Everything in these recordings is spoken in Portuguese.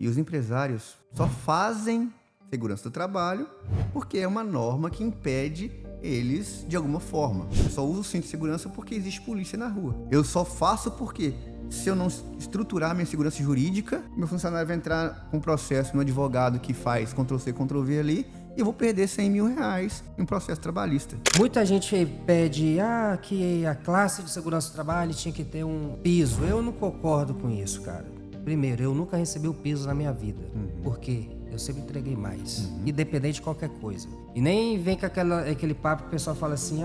E os empresários só fazem segurança do trabalho porque é uma norma que impede eles de alguma forma. Eu só uso o cinto de segurança porque existe polícia na rua. Eu só faço porque se eu não estruturar minha segurança jurídica, meu funcionário vai entrar com um processo no advogado que faz Ctrl-C, Ctrl-V ali e eu vou perder R$100 mil em um processo trabalhista. Muita gente pede que a classe de segurança do trabalho tinha que ter um piso. Eu não concordo com isso, cara. Primeiro, eu nunca recebi o piso na minha vida. Por quê? Eu sempre entreguei mais, independente de qualquer coisa. E nem vem com aquele papo que o pessoal fala assim,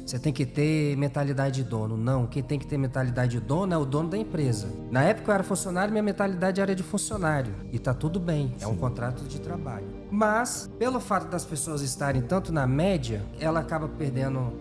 você tem que ter mentalidade de dono. Não, quem tem que ter mentalidade de dono é o dono da empresa. Na época eu era funcionário, minha mentalidade era de funcionário. E tá tudo bem, é um contrato de trabalho. Mas, pelo fato das pessoas estarem tanto na média, ela acaba perdendo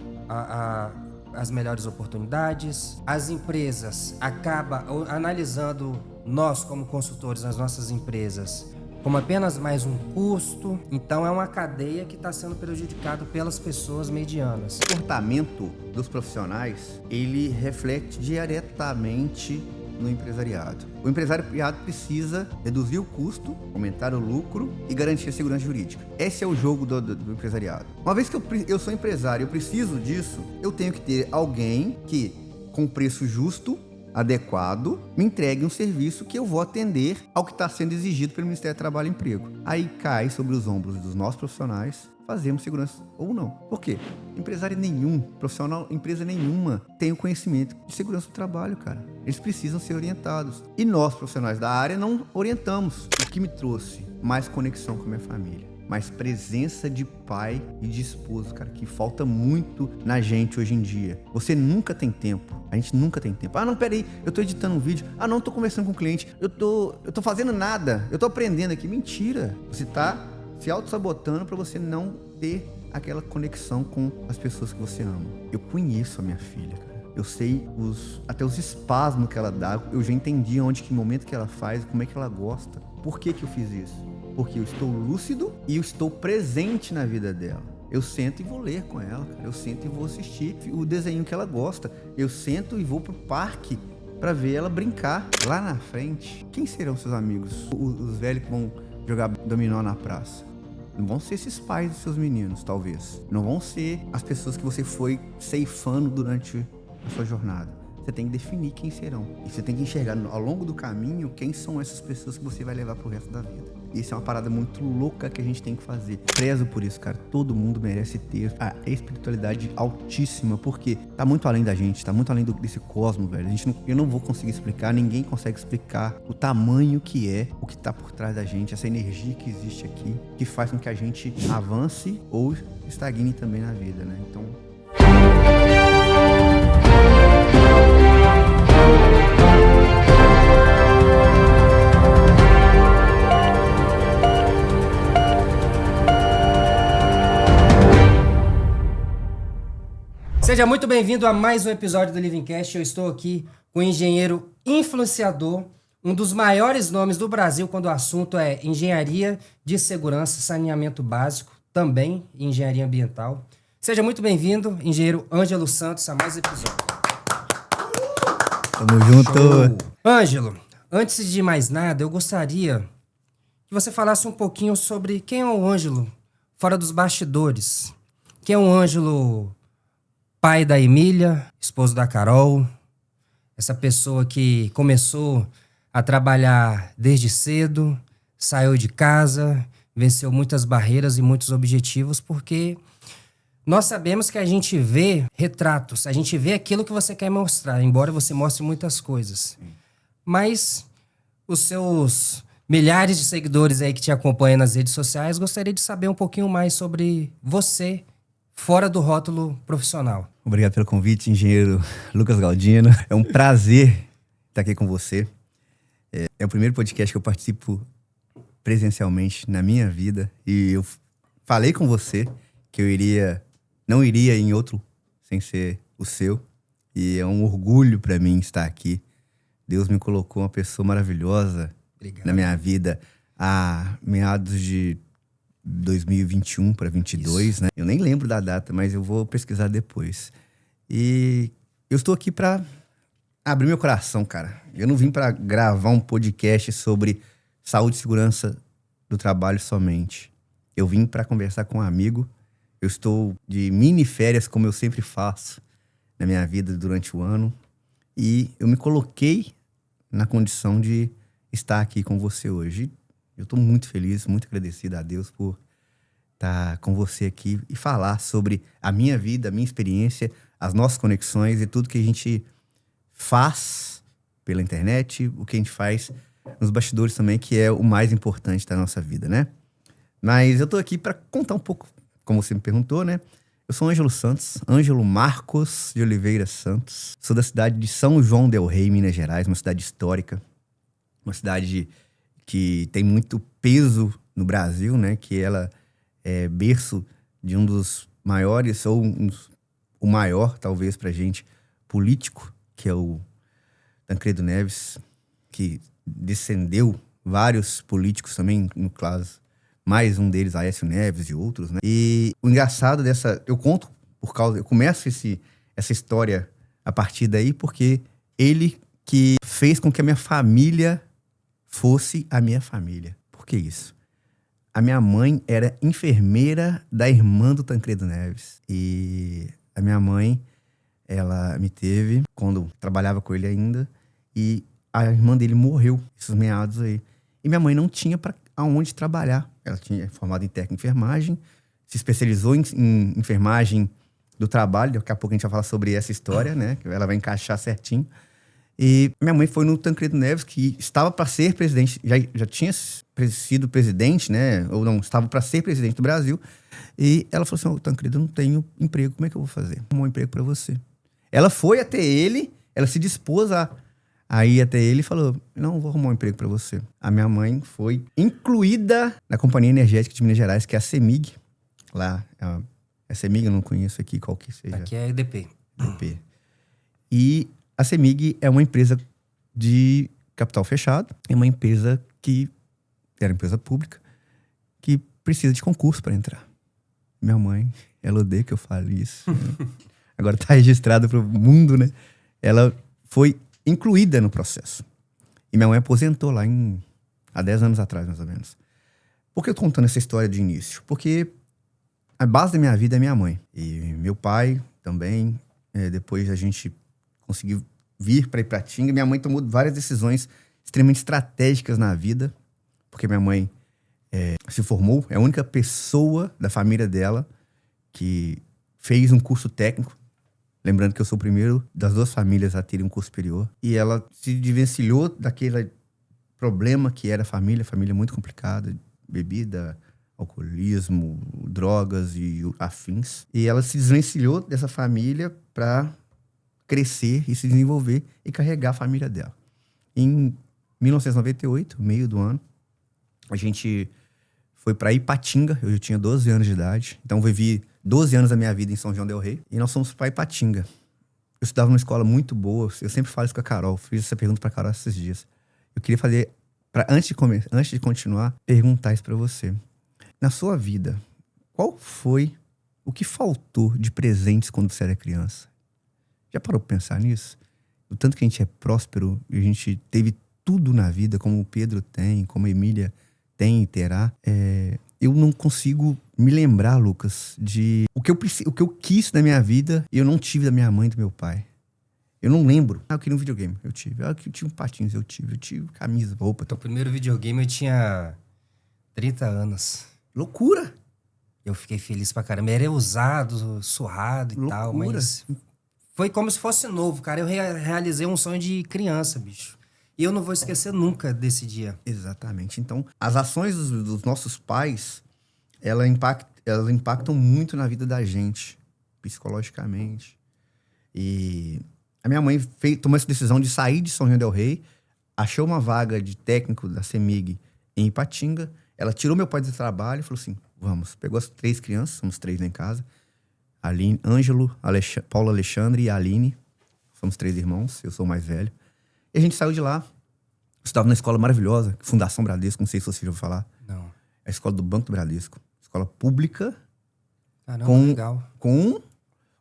as melhores oportunidades. As empresas acabam analisando nós como consultores, as nossas empresas, como apenas mais um custo. Então é uma cadeia que está sendo prejudicada pelas pessoas medianas. O comportamento dos profissionais, ele reflete diretamente no empresariado. O empresariado precisa reduzir o custo, aumentar o lucro e garantir a segurança jurídica. Esse é o jogo do empresariado. Uma vez que eu sou empresário, eu preciso disso, eu tenho que ter alguém que, com preço justo, adequado, me entregue um serviço que eu vou atender ao que está sendo exigido pelo Ministério do Trabalho e Emprego. Aí cai sobre os ombros dos nossos profissionais fazermos segurança ou não. Por quê? Empresário nenhum, profissional, empresa nenhuma tem o conhecimento de segurança do trabalho, cara. Eles precisam ser orientados. E nós, profissionais da área, não orientamos. O que me trouxe mais conexão com a minha família, mais presença de pai e de esposo, cara, que falta muito na gente hoje em dia. Você nunca tem tempo. A gente nunca tem tempo. Não, peraí, eu tô editando um vídeo. Não, tô conversando com o cliente. Eu tô fazendo nada. Eu tô aprendendo aqui. Mentira. Você tá se auto-sabotando para você não ter aquela conexão com as pessoas que você ama. Eu conheço a minha filha, cara. Eu sei até os espasmos que ela dá. Eu já entendi onde, que momento que ela faz, como é que ela gosta. Por que eu fiz isso? Porque eu estou lúcido e eu estou presente na vida dela. Eu sento e vou ler com ela, cara. Eu sento e vou assistir o desenho que ela gosta. Eu sento e vou pro parque para ver ela brincar. Lá na frente, quem serão seus amigos? Os velhos que vão jogar dominó na praça. Não vão ser esses pais dos seus meninos, talvez. Não vão ser as pessoas que você foi ceifando durante a sua jornada. Você tem que definir quem serão. E você tem que enxergar ao longo do caminho quem são essas pessoas que você vai levar pro resto da vida. Isso é uma parada muito louca que a gente tem que fazer. Prezo por isso, cara. Todo mundo merece ter a espiritualidade altíssima, porque tá muito além da gente, tá muito além desse cosmos, velho. Eu não vou conseguir explicar, ninguém consegue explicar o tamanho que é o que tá por trás da gente, essa energia que existe aqui, que faz com que a gente avance ou estagne também na vida, né? Então... Seja muito bem-vindo a mais um episódio do Livingcast. Eu estou aqui com o engenheiro influenciador, um dos maiores nomes do Brasil quando o assunto é engenharia de segurança, saneamento básico, também engenharia ambiental. Seja muito bem-vindo, engenheiro Ângelo Santos, a mais um episódio. Tamo junto. Ângelo, antes de mais nada, eu gostaria que você falasse um pouquinho sobre quem é o Ângelo fora dos bastidores. Quem é o Ângelo... pai da Emília, esposo da Carol, essa pessoa que começou a trabalhar desde cedo, saiu de casa, venceu muitas barreiras e muitos objetivos, porque nós sabemos que a gente vê retratos, a gente vê aquilo que você quer mostrar, embora você mostre muitas coisas. Mas os seus milhares de seguidores aí que te acompanham nas redes sociais, gostaria de saber um pouquinho mais sobre você, fora do rótulo profissional. Obrigado pelo convite, engenheiro Lucas Galdino. É um prazer estar aqui com você. É o primeiro podcast que eu participo presencialmente na minha vida. E eu falei com você que eu não iria em outro sem ser o seu. E é um orgulho para mim estar aqui. Deus me colocou uma pessoa maravilhosa na minha vida há meados de 2021 para 22, isso, né? Eu nem lembro da data, mas eu vou pesquisar depois. E eu estou aqui para abrir meu coração, cara. Eu não vim para gravar um podcast sobre saúde e segurança do trabalho somente. Eu vim para conversar com um amigo. Eu estou de mini férias, como eu sempre faço na minha vida durante o ano. E eu me coloquei na condição de estar aqui com você hoje. Eu estou muito feliz, muito agradecido a Deus por estar com você aqui e falar sobre a minha vida, a minha experiência, as nossas conexões e tudo que a gente faz pela internet, o que a gente faz nos bastidores também, que é o mais importante da nossa vida, né? Mas eu tô aqui para contar um pouco, como você me perguntou, né? Eu sou Ângelo Santos, Ângelo Marcos de Oliveira Santos. Sou da cidade de São João del Rei, Minas Gerais, uma cidade histórica. Uma cidade que tem muito peso no Brasil, né? Que ela é berço de um dos maiores, ou o maior, talvez, pra gente, político, que é o Tancredo Neves, que descendeu vários políticos também, no caso, mais um deles, Aécio Neves e outros, né? E o engraçado eu começo essa história a partir daí, porque ele que fez com que a minha família fosse a minha família. Por que isso? A minha mãe era enfermeira da irmã do Tancredo Neves. E a minha mãe, ela me teve quando trabalhava com ele ainda, e a irmã dele morreu, esses meados aí. E minha mãe não tinha para aonde trabalhar. Ela tinha formado em técnica de enfermagem, se especializou em enfermagem do trabalho. Daqui a pouco a gente vai falar sobre essa história, né? Que ela vai encaixar certinho. E minha mãe foi no Tancredo Neves, que estava para ser presidente, já tinha sido presidente, né? Ou não, estava para ser presidente do Brasil. E ela falou assim: Tancredo, eu não tenho emprego, como é que eu vou fazer? Arrumou um emprego para você. Ela foi até ele, ela se dispôs a ir até ele e falou: não, vou arrumar um emprego para você. A minha mãe foi incluída na Companhia Energética de Minas Gerais, que é a CEMIG. Lá, a CEMIG eu não conheço aqui, qual que seja. Aqui é EDP. EDP. E a CEMIG é uma empresa de capital fechado, é uma empresa que era empresa pública, que precisa de concurso para entrar. Minha mãe, ela odeia que eu fale isso. Né? Agora tá registrado pro mundo, né? Ela foi incluída no processo. E minha mãe aposentou lá há 10 anos atrás, mais ou menos. Por que eu tô contando essa história de início? Porque a base da minha vida é minha mãe. E meu pai também, depois a gente conseguiu vir para Ipatinga. Minha mãe tomou várias decisões extremamente estratégicas na vida, porque minha mãe se formou, é a única pessoa da família dela que fez um curso técnico. Lembrando que eu sou o primeiro das 2 famílias a ter um curso superior. E ela se desvencilhou daquele problema que era família muito complicada, bebida, alcoolismo, drogas e afins. E ela se desvencilhou dessa família para crescer e se desenvolver e carregar a família dela. Em 1998, meio do ano, a gente foi para Ipatinga. Eu já tinha 12 anos de idade. Então, eu vivi 12 anos da minha vida em São João del Rei. E nós fomos para Ipatinga. Eu estudava numa escola muito boa. Eu sempre falo isso com a Carol. Fiz essa pergunta para a Carol esses dias. Eu queria fazer, antes de continuar, perguntar isso para você. Na sua vida, qual foi o que faltou de presentes quando você era criança? Já parou pra pensar nisso? O tanto que a gente é próspero e a gente teve tudo na vida, como o Pedro tem, como a Emília tem e terá. Eu não consigo me lembrar, Lucas, de o que eu quis na minha vida e eu não tive da minha mãe e do meu pai. Eu não lembro. Eu queria um videogame, eu tive. Eu tive um patins, eu tive camisa, roupa. O primeiro videogame eu tinha 30 anos. Loucura! Eu fiquei feliz pra caramba. Era usado, surrado e tal, mas foi como se fosse novo, cara. Eu realizei um sonho de criança, bicho. E eu não vou esquecer nunca desse dia. Exatamente. Então, as ações dos nossos pais, elas impactam muito na vida da gente, psicologicamente. E a minha mãe tomou essa decisão de sair de São João del Rei, achou uma vaga de técnico da CEMIG em Ipatinga. Ela tirou meu pai do trabalho e falou assim: vamos. Pegou as 3 crianças, somos 3 lá em casa. Aline, Ângelo, Paulo Alexandre e a Aline. Somos 3 irmãos, eu sou o mais velho. E a gente saiu de lá. Estava numa escola maravilhosa, Fundação Bradesco, não sei se você já ouviu falar. Não. É a escola do Banco do Bradesco. Escola pública. Caramba, legal. Com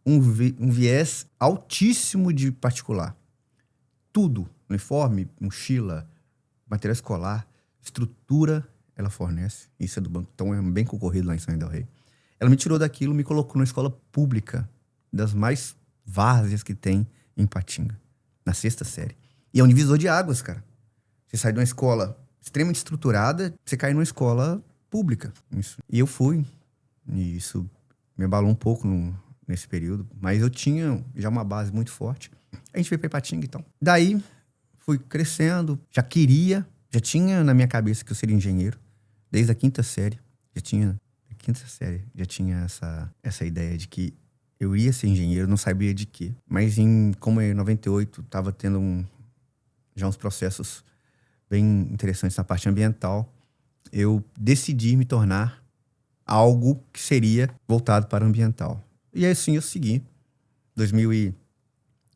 um viés altíssimo de particular. Tudo. Uniforme, mochila, material escolar. estrutura ela fornece. Isso é do banco. Então é bem concorrido lá em São João del Rei. Ela me tirou daquilo, me colocou numa escola pública, das mais várzeas que tem em Ipatinga, na 6ª série. E é um divisor de águas, cara. Você sai de uma escola extremamente estruturada, você cai numa escola pública. Isso. E eu fui. E isso me abalou um pouco nesse período. Mas eu tinha já uma base muito forte. A gente veio pra Ipatinga, então. Daí, fui crescendo. Já tinha na minha cabeça que eu seria engenheiro. Desde a 5ª série. Já tinha essa ideia de que eu ia ser engenheiro, não sabia de quê. Mas como em 98, tava tendo já uns processos bem interessantes na parte ambiental, eu decidi me tornar algo que seria voltado para o ambiental. E assim eu segui.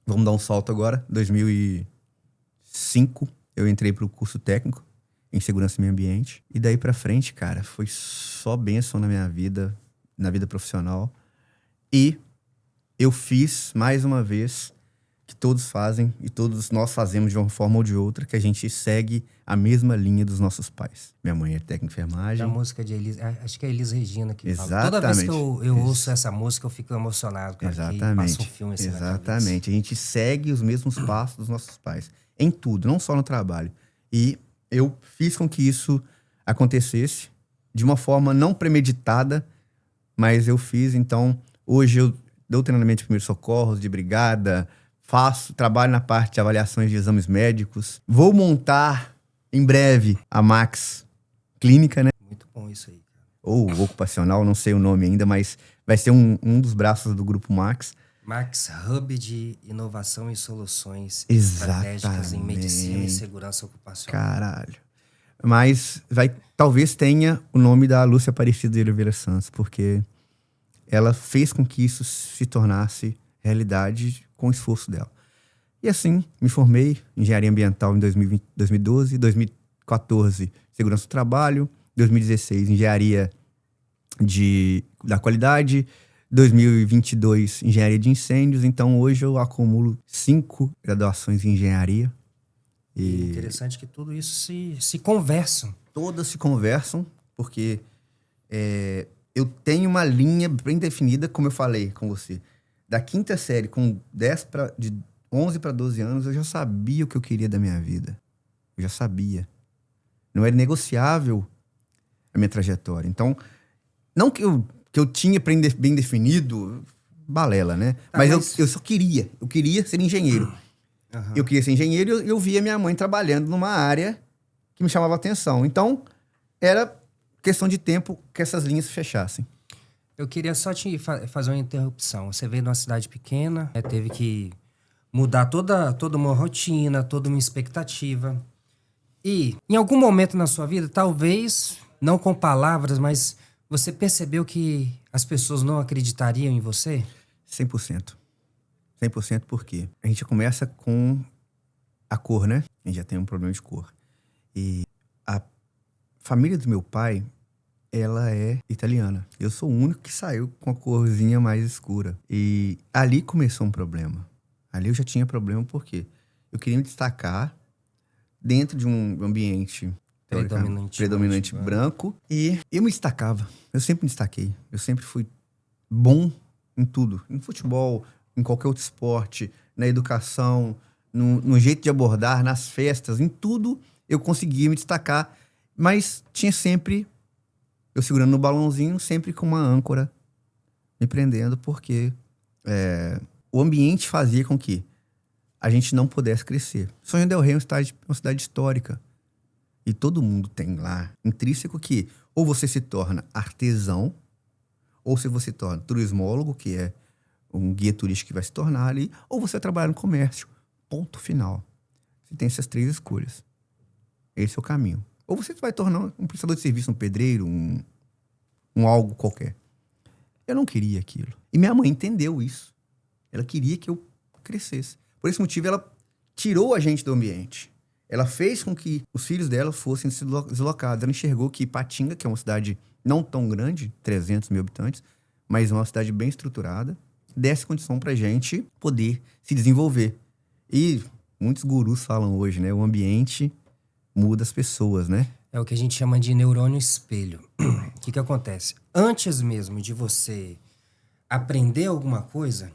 Vamos dar um salto agora. 2005, eu entrei para o curso técnico em segurança e meio ambiente. E daí para frente, cara, foi só bênção na minha vida, na vida profissional. E eu fiz, mais uma vez, que todos fazem e todos nós fazemos de uma forma ou de outra, que a gente segue a mesma linha dos nossos pais. Minha mãe é técnica de enfermagem. A música de Elis, acho que é Elis Regina que Exatamente. fala. Toda vez que eu ouço essa música, eu fico emocionado, cara. Exatamente. Passa um filme assim Exatamente. A gente segue os mesmos passos dos nossos pais. Em tudo, não só no trabalho. E eu fiz com que isso acontecesse de uma forma não premeditada, mas eu fiz. Então, hoje eu dou treinamento de primeiros socorros, de brigada, trabalho na parte de avaliações de exames médicos. Vou montar, em breve, a Max Clínica, né? Muito bom isso aí, cara. Ou ocupacional, não sei o nome ainda, mas vai ser um dos braços do Grupo Max. Max Hub de inovação e soluções Exatamente. estratégicas em medicina e segurança ocupacional. Caralho. Mas talvez tenha o nome da Lúcia Aparecida de Oliveira Santos, porque ela fez com que isso se tornasse realidade com o esforço dela. E assim, me formei em engenharia ambiental em 2012, 2014, segurança do trabalho, 2016, engenharia da qualidade, 2022, engenharia de incêndios. Então, hoje eu acumulo 5 graduações em engenharia. E interessante que tudo isso se conversam. Todas se conversam, porque eu tenho uma linha bem definida, como eu falei com você. Da 5ª série, com de 11 para 12 anos, eu já sabia o que eu queria da minha vida. Eu já sabia. Não era negociável a minha trajetória. Então, não que eu tinha bem definido, balela, né? Mas eu só queria. Eu queria ser engenheiro. Uhum. Eu queria ser engenheiro e eu via minha mãe trabalhando numa área que me chamava atenção. Então, era questão de tempo que essas linhas se fechassem. Eu queria só te fazer uma interrupção. Você veio de uma cidade pequena, teve que mudar toda uma rotina, toda uma expectativa. E, em algum momento na sua vida, talvez, não com palavras, mas você percebeu que as pessoas não acreditariam em você? 100%. 100% porque a gente começa com a cor, né? A gente já tem um problema de cor. E a família do meu pai, ela é italiana. Eu sou o único que saiu com a corzinha mais escura. E ali começou um problema. Ali eu já tinha problema porque eu queria me destacar dentro de um ambiente predominante branco. E eu me destacava. Eu sempre me destaquei. Eu sempre fui bom em tudo. No futebol, em qualquer outro esporte, na educação, no jeito de abordar, nas festas, em tudo eu conseguia me destacar. Mas tinha sempre, eu segurando no balãozinho, sempre com uma âncora me prendendo, porque o ambiente fazia com que a gente não pudesse crescer. São João del Rei é uma cidade histórica. E todo mundo tem lá intrínseco que ou você se torna artesão, ou se você se torna turismólogo, que é um guia turístico que vai se tornar ali, ou você vai trabalhar no comércio. Ponto final. Você tem essas 3 escolhas. Esse é o caminho. Ou você vai tornar um prestador de serviço, um pedreiro, um algo qualquer. Eu não queria aquilo. E minha mãe entendeu isso. Ela queria que eu crescesse. Por esse motivo, ela tirou a gente do ambiente. Ela fez com que os filhos dela fossem deslocados. Ela enxergou que Ipatinga, que é uma cidade não tão grande, 300 mil habitantes, mas uma cidade bem estruturada, desse condição pra gente poder se desenvolver. E muitos gurus falam hoje, né? O ambiente muda as pessoas, né? É o que a gente chama de neurônio espelho. O que acontece? Antes mesmo de você aprender alguma coisa,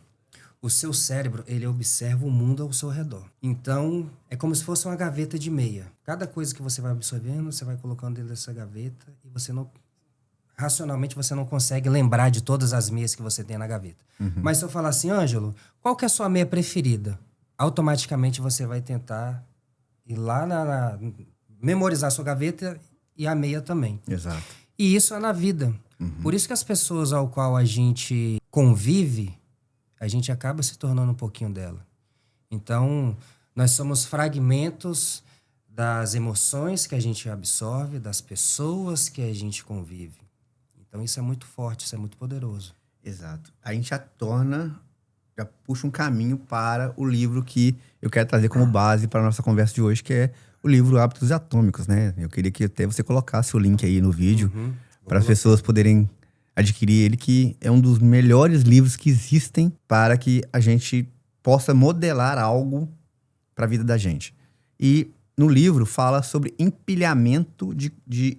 o seu cérebro, ele observa o mundo ao seu redor. Então, é como se fosse uma gaveta de meia. Cada coisa que você vai absorvendo, você vai colocando dentro dessa gaveta e você não... Racionalmente, você não consegue lembrar de todas as meias que você tem na gaveta. Mas se eu falar assim, Ângelo, qual que é a sua meia preferida? Automaticamente você vai tentar ir lá memorizar a sua gaveta e a meia também. Exato. E isso é na vida. Por isso que as pessoas ao qual a gente convive, a gente acaba se tornando um pouquinho dela. Então, nós somos fragmentos das emoções que a gente absorve, das pessoas que a gente convive. Então, isso é muito forte, isso é muito poderoso. Exato. A gente já puxa um caminho para o livro que eu quero trazer como base para a nossa conversa de hoje, que é o livro Hábitos Atômicos, né? Eu queria que até você colocasse o link aí no vídeo para as pessoas poderem adquirir ele, que é um dos melhores livros que existem para que a gente possa modelar algo para a vida da gente. E no livro fala sobre empilhamento de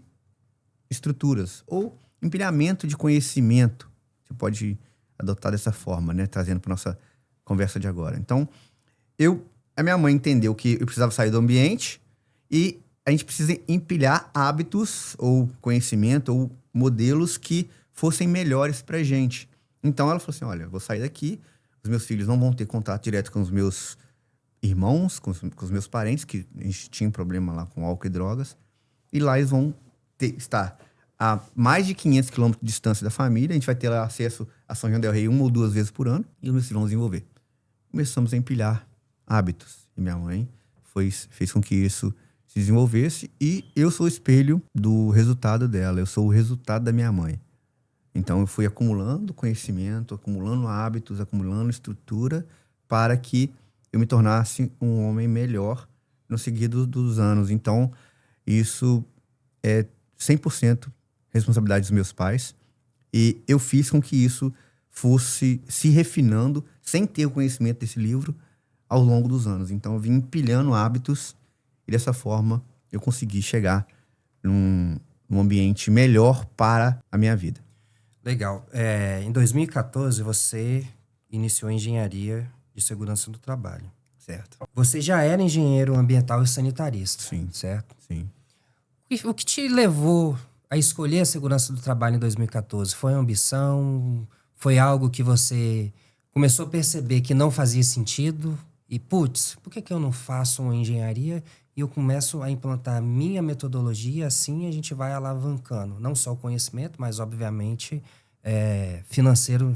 estruturas ou empilhamento de conhecimento. Você pode adotar dessa forma, né? Trazendo para nossa conversa de agora. Então, a minha mãe entendeu que eu precisava sair do ambiente e a gente precisa empilhar hábitos ou conhecimento ou modelos que fossem melhores pra gente. Então, ela falou assim, olha, eu vou sair daqui, os meus filhos não vão ter contato direto com os meus irmãos, com os meus parentes, que a gente tinha um problema lá com álcool e drogas, e lá eles vão estar a mais de 500 quilômetros de distância da família, a gente vai ter lá acesso a São João del Rei 1 ou 2 vezes por ano, e os meus filhos vão desenvolver. Começamos a empilhar hábitos, e minha mãe fez com que isso se desenvolvesse, e eu sou o espelho do resultado dela, eu sou o resultado da minha mãe. Então eu fui acumulando conhecimento, acumulando hábitos, acumulando estrutura, para que eu me tornasse um homem melhor no seguido dos anos. Então isso é 100% responsabilidade dos meus pais, e eu fiz com que isso fosse se refinando sem ter o conhecimento desse livro ao longo dos anos. Então eu vim empilhando hábitos e dessa forma eu consegui chegar num ambiente melhor para a minha vida. Legal. Em 2014, você iniciou a engenharia de segurança do trabalho. Certo. Você já era engenheiro ambiental e sanitarista, Sim. certo? Sim. O que te levou a escolher a segurança do trabalho em 2014? Foi uma ambição? Foi algo que você começou a perceber que não fazia sentido? E, putz, por que eu não faço uma engenharia e eu começo a implantar a minha metodologia, assim a gente vai alavancando, não só o conhecimento, mas, obviamente,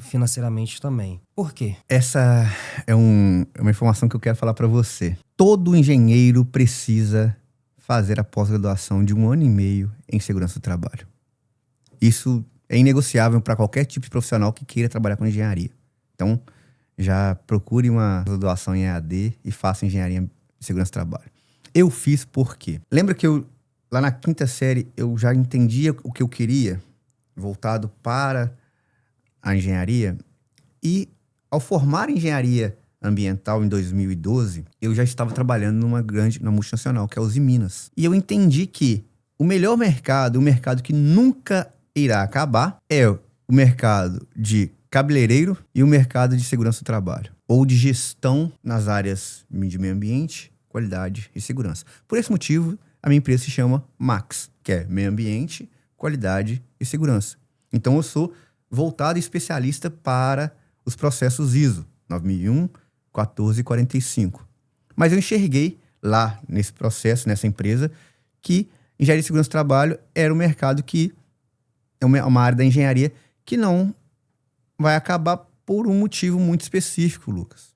financeiramente também. Por quê? Essa é uma informação que eu quero falar para você. Todo engenheiro precisa fazer a pós-graduação de 1 ano e meio em segurança do trabalho. Isso é inegociável para qualquer tipo de profissional que queira trabalhar com engenharia. Então, já procure uma graduação em EAD e faça engenharia em segurança do trabalho. Eu fiz por quê? Lembra que lá na 5ª série, eu já entendia o que eu queria, voltado para a engenharia? E ao formar engenharia ambiental em 2012, eu já estava trabalhando numa multinacional, que é a Uzi Minas. E eu entendi que o melhor mercado, o mercado que nunca irá acabar, é o mercado de cabeleireiro e o mercado de segurança do trabalho, ou de gestão nas áreas de meio ambiente, qualidade e segurança. Por esse motivo, a minha empresa se chama Max, que é meio ambiente, qualidade e segurança. Então eu sou voltado e especialista para os processos ISO 9001, 14 e 45. Mas eu enxerguei lá nesse processo, nessa empresa, que engenharia de segurança do trabalho era um mercado que é uma área da engenharia que não vai acabar por um motivo muito específico, Lucas.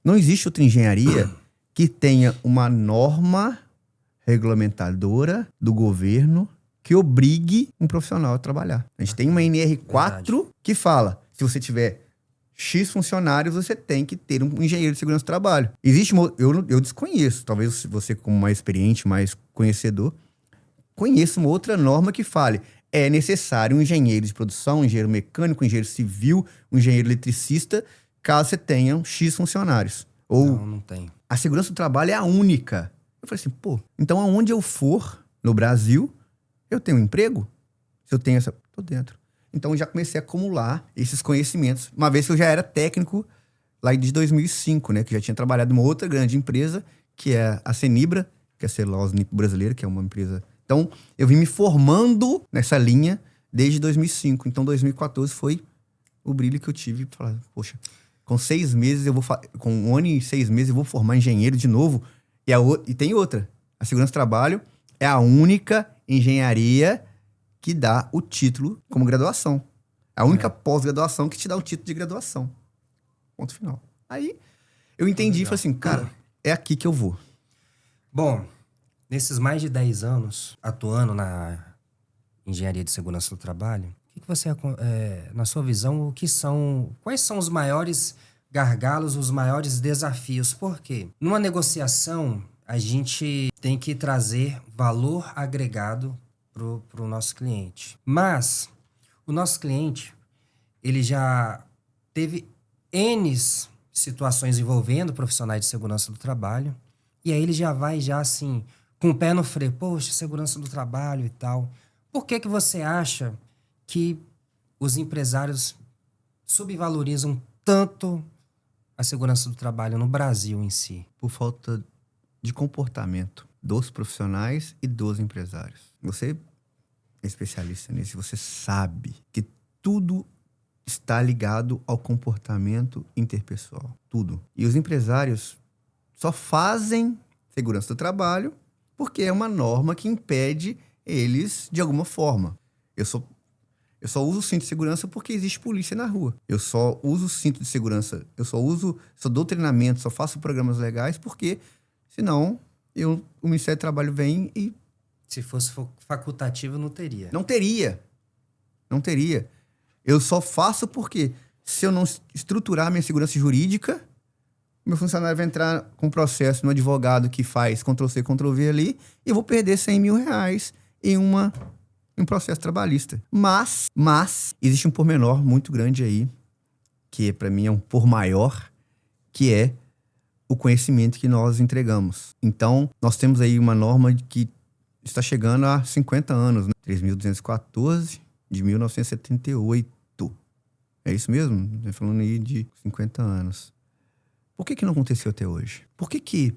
Não existe outra engenharia que tenha uma norma regulamentadora do governo que obrigue um profissional a trabalhar. A gente tem uma NR4 que fala, se você tiver X funcionários, você tem que ter um engenheiro de segurança do trabalho. Existe eu desconheço, talvez você como mais experiente, mais conhecedor, conheça uma outra norma que fale, é necessário um engenheiro de produção, um engenheiro mecânico, um engenheiro civil, um engenheiro eletricista, caso você tenha X funcionários. Ou Não tem. a segurança do trabalho é a única. Eu falei assim, então aonde eu for no Brasil, Eu tenho um emprego? Se eu tenho essa... Tô dentro. Então, eu já comecei a acumular esses conhecimentos. Uma vez que eu já era técnico lá de 2005, né? Que já tinha trabalhado em uma outra grande empresa, que é a Cenibra, que é a Celulose Nipo Brasileira, que é uma empresa... Então, eu vim me formando nessa linha desde 2005. Então, 2014 foi o brilho que eu tive para falar, poxa, com 6 meses eu vou... Com 1 ano e 6 meses eu vou formar engenheiro de novo. E tem outra. A segurança do trabalho é a única engenharia que dá o título como graduação. É a única pós-graduação que te dá o título de graduação. Ponto final. Aí eu entendi e falei assim, cara, é aqui que eu vou. Bom, nesses mais de 10 anos atuando na engenharia de segurança do trabalho, o que você, na sua visão, quais são os maiores gargalos, os maiores desafios? Por quê? Numa negociação, a gente tem que trazer valor agregado para o nosso cliente. Mas o nosso cliente, ele já teve N situações envolvendo profissionais de segurança do trabalho, e aí ele já vai assim, com o pé no freio, poxa, segurança do trabalho e tal. Por que você acha que os empresários subvalorizam tanto a segurança do trabalho no Brasil em si? Por falta de comportamento dos profissionais e dos empresários. Você é especialista nisso, você sabe que tudo está ligado ao comportamento interpessoal. Tudo. E os empresários só fazem segurança do trabalho porque é uma norma que impede eles de alguma forma. Eu só uso o cinto de segurança porque existe polícia na rua. Eu só uso o cinto de segurança, só dou treinamento, só faço programas legais porque, senão, o Ministério do Trabalho vem e... Se fosse facultativo, não teria. Não teria. Eu só faço porque, se eu não estruturar minha segurança jurídica, meu funcionário vai entrar com processo no advogado que faz Ctrl-C, Ctrl-V ali, e eu vou perder R$100 mil em um processo trabalhista. Mas existe um pormenor muito grande aí, que para mim é um por maior, que é o conhecimento que nós entregamos. Então, nós temos aí uma norma que está chegando a 50 anos, né? 3.214 de 1978. É isso mesmo? Estou falando aí de 50 anos. Por que não aconteceu até hoje? Por que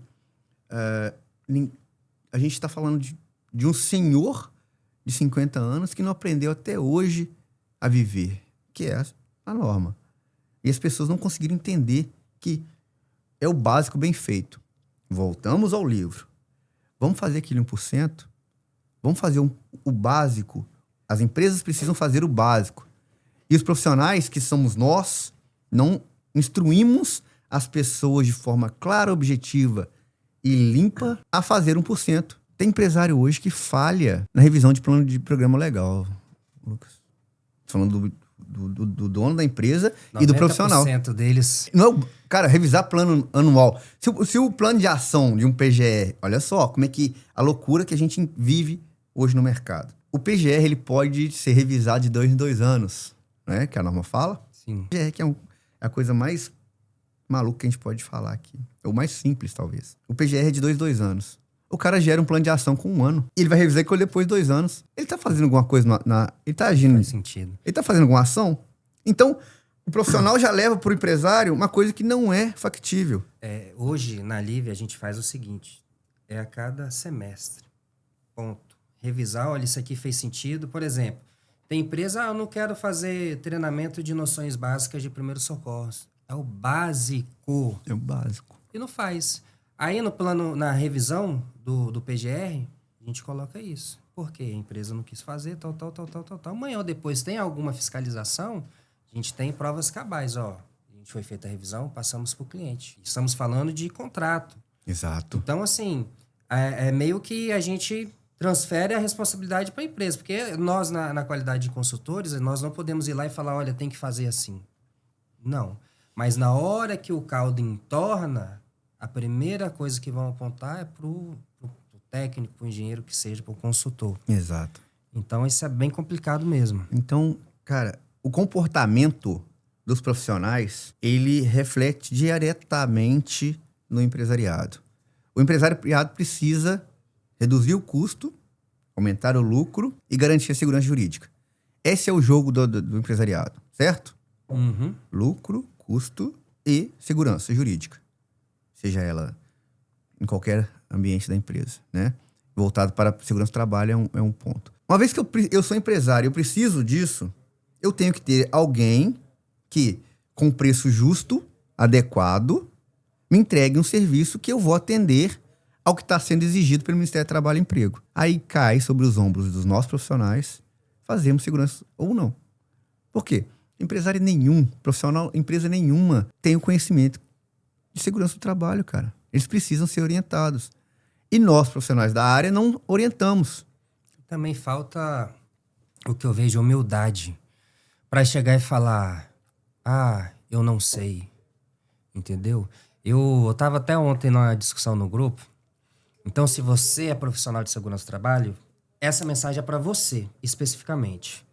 a gente está falando de um senhor de 50 anos que não aprendeu até hoje a viver, que é a norma. E as pessoas não conseguiram entender que é o básico bem feito. Voltamos ao livro. Vamos fazer aquele 1%? Vamos fazer o básico. As empresas precisam fazer o básico. E os profissionais, que somos nós, não instruímos as pessoas de forma clara, objetiva e limpa a fazer 1%. Tem empresário hoje que falha na revisão de plano de programa legal, Lucas. Tô falando do dono da empresa e do profissional. 90% deles... Não, cara, revisar plano anual. Se o plano de ação de um PGR, olha só como é que a loucura que a gente vive hoje no mercado. O PGR, ele pode ser revisado de 2 em 2 anos, né? Que a norma fala. Sim. O PGR que é a coisa mais maluca que a gente pode falar aqui. Ou mais simples, talvez. O PGR é de 2 em 2 anos. O cara gera um plano de ação com 1 ano. E ele vai revisar ele depois de 2 anos. Ele tá fazendo alguma coisa ele tá agindo... Faz sentido. Ele tá fazendo alguma ação? Então, o profissional já leva pro empresário uma coisa que não é factível. Hoje, na Livre, a gente faz o seguinte. É a cada semestre. Ponto. Revisar, olha, isso aqui fez sentido. Por exemplo, tem empresa, eu não quero fazer treinamento de noções básicas de primeiros socorros. É o básico. É o básico. E não faz. Aí no plano, na revisão do PGR, a gente coloca isso. Por quê? A empresa não quis fazer, tal. Amanhã ou depois tem alguma fiscalização, a gente tem provas cabais, ó. A gente foi feita a revisão, passamos para o cliente. Estamos falando de contrato. Exato. Então, assim, é meio que a gente transfere a responsabilidade para a empresa. Porque nós, na qualidade de consultores, nós não podemos ir lá e falar, olha, tem que fazer assim. Não. Mas na hora que o caldo entorna, a primeira coisa que vão apontar é pro técnico, pro engenheiro, que seja, pro consultor. Exato. Então, isso é bem complicado mesmo. Então, cara, o comportamento dos profissionais, ele reflete diretamente no empresariado. O empresariado precisa reduzir o custo, aumentar o lucro e garantir a segurança jurídica. Esse é o jogo do empresariado, certo? Uhum. Lucro, custo e segurança jurídica. Seja ela em qualquer ambiente da empresa, né? Voltado para a segurança do trabalho é um ponto. Uma vez que eu sou empresário e eu preciso disso, eu tenho que ter alguém que, com preço justo, adequado, me entregue um serviço que eu vou atender ao que está sendo exigido pelo Ministério do Trabalho e Emprego. Aí cai sobre os ombros dos nossos profissionais fazermos segurança ou não. Por quê? Empresário nenhum, profissional, empresa nenhuma tem o conhecimento de segurança do trabalho, cara. Eles precisam ser orientados. E nós, profissionais da área, não orientamos. Também falta o que eu vejo, humildade. Para chegar e falar, eu não sei. Entendeu? Eu tava até ontem numa discussão no grupo. Então, se você é profissional de segurança do trabalho, essa mensagem é para você, especificamente.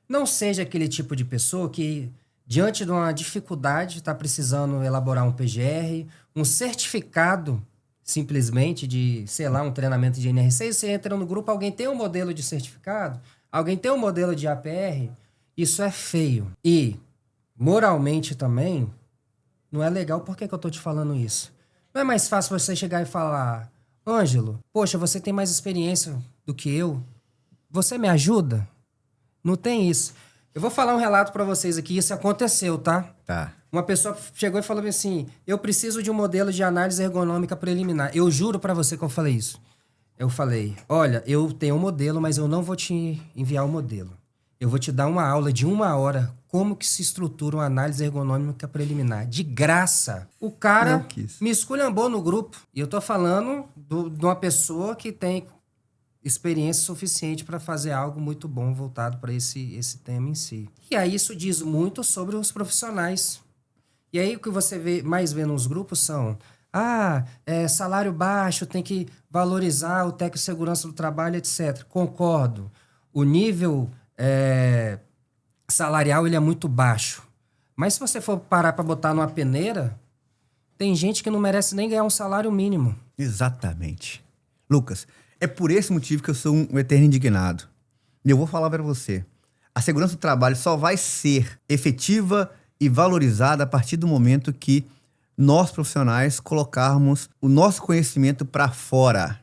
Não seja aquele tipo de pessoa que, diante de uma dificuldade, está precisando elaborar um PGR, um certificado, simplesmente, de, sei lá, um treinamento de NR6. Você entra no grupo, alguém tem um modelo de certificado, alguém tem um modelo de APR. Isso é feio. E, moralmente também, não é legal. Por que eu tô te falando isso? Não é mais fácil você chegar e falar, Ângelo, poxa, você tem mais experiência do que eu. Você me ajuda? Não tem isso. Eu vou falar um relato pra vocês aqui. Isso aconteceu, tá? Tá. Uma pessoa chegou e falou assim, eu preciso de um modelo de análise ergonômica preliminar. Eu juro pra você que eu falei isso. Eu falei, olha, eu tenho um modelo, mas eu não vou te enviar o modelo. Eu vou te dar uma aula de 1 hora como que se estrutura uma análise ergonômica preliminar. De graça. O cara me esculhambou no grupo. E eu tô falando de uma pessoa que tem experiência suficiente para fazer algo muito bom voltado para esse tema em si. E aí isso diz muito sobre os profissionais. E aí o que você mais vê nos grupos são salário baixo, tem que valorizar o técnico de segurança do trabalho, etc. Concordo. O nível salarial ele é muito baixo. Mas se você for parar para botar numa peneira, tem gente que não merece nem ganhar um salário mínimo. Exatamente. Lucas, é por esse motivo que eu sou um eterno indignado. E eu vou falar para você. A segurança do trabalho só vai ser efetiva e valorizada a partir do momento que nós, profissionais, colocarmos o nosso conhecimento para fora.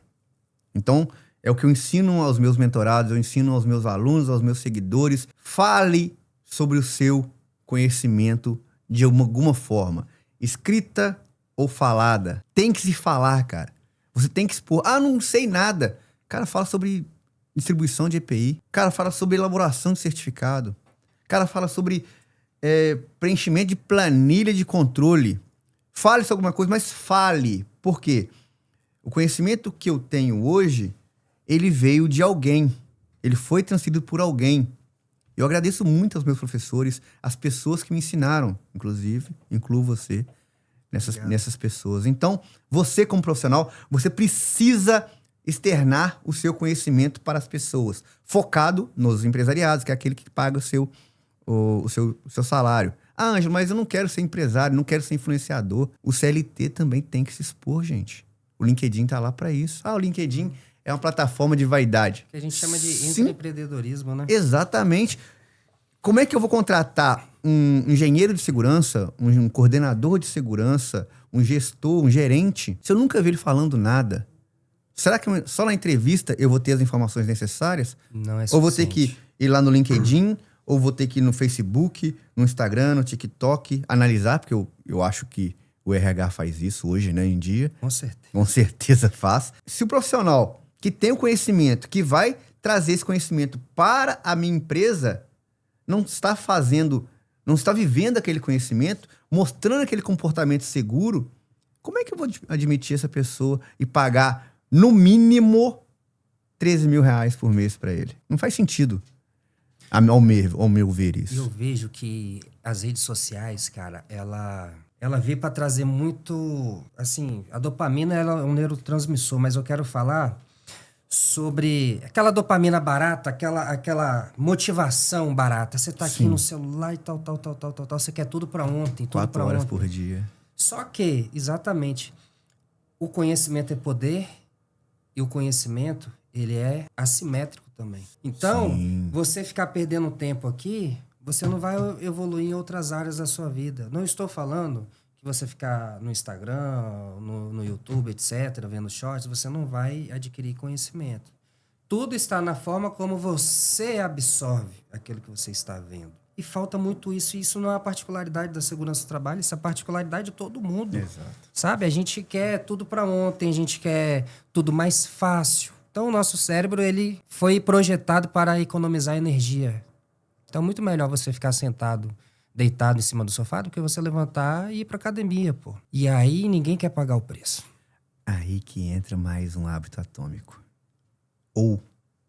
Então, é o que eu ensino aos meus mentorados, eu ensino aos meus alunos, aos meus seguidores. Fale sobre o seu conhecimento de alguma forma. Escrita ou falada. Tem que se falar, cara. Você tem que expor. Não sei nada. Cara, fala sobre distribuição de EPI. Cara, fala sobre elaboração de certificado. Cara, fala sobre preenchimento de planilha de controle. Fale sobre alguma coisa, mas fale. Por quê? O conhecimento que eu tenho hoje, ele veio de alguém. Ele foi transferido por alguém. Eu agradeço muito aos meus professores, as pessoas que me ensinaram, inclusive, incluo você nessas pessoas. Então, você como profissional, você precisa externar o seu conhecimento para as pessoas, focado nos empresariados, que é aquele que paga o seu salário. Ângelo, mas eu não quero ser empresário, não quero ser influenciador. O CLT também tem que se expor, gente. O LinkedIn tá lá para isso. O LinkedIn é uma plataforma de vaidade. Que a gente chama de intraempreendedorismo, né? Exatamente. Como é que eu vou contratar um engenheiro de segurança, um coordenador de segurança, um gestor, um gerente, se eu nunca vi ele falando nada? Será que só na entrevista eu vou ter as informações necessárias? Não é suficiente. Ou vou ter que ir lá no LinkedIn, ou vou ter que ir no Facebook, no Instagram, no TikTok, analisar, porque eu acho que o RH faz isso hoje, né, em dia. Com certeza. Com certeza faz. Se o profissional que tem o conhecimento, que vai trazer esse conhecimento para a minha empresa, não está vivendo aquele conhecimento, mostrando aquele comportamento seguro, como é que eu vou admitir essa pessoa e pagar, no mínimo, 13 mil reais por mês para ele? Não faz sentido, ao meu ver, isso. Eu vejo que as redes sociais, cara, ela veio para trazer muito, assim, a dopamina ela é um neurotransmissor, mas eu quero falar sobre aquela dopamina barata, aquela motivação barata. Você tá aqui no celular e tal, você quer tudo para ontem, tudo 4 para horas ontem. por dia. Só que, exatamente, o conhecimento é poder e o conhecimento, ele é assimétrico também. Então, Sim. você ficar perdendo tempo aqui, você não vai evoluir em outras áreas da sua vida. Não estou falando que você ficar no Instagram, no YouTube, etc., vendo shorts, você não vai adquirir conhecimento. Tudo está na forma como você absorve aquilo que você está vendo. E falta muito isso. E isso não é a particularidade da segurança do trabalho, isso é a particularidade de todo mundo. Exato. Sabe? A gente quer tudo para ontem, a gente quer tudo mais fácil. Então, o nosso cérebro ele foi projetado para economizar energia. Então, muito melhor você ficar sentado, deitado em cima do sofá, do que você levantar e ir pra academia, pô. E aí, ninguém quer pagar o preço. Aí que entra mais um hábito atômico. Ou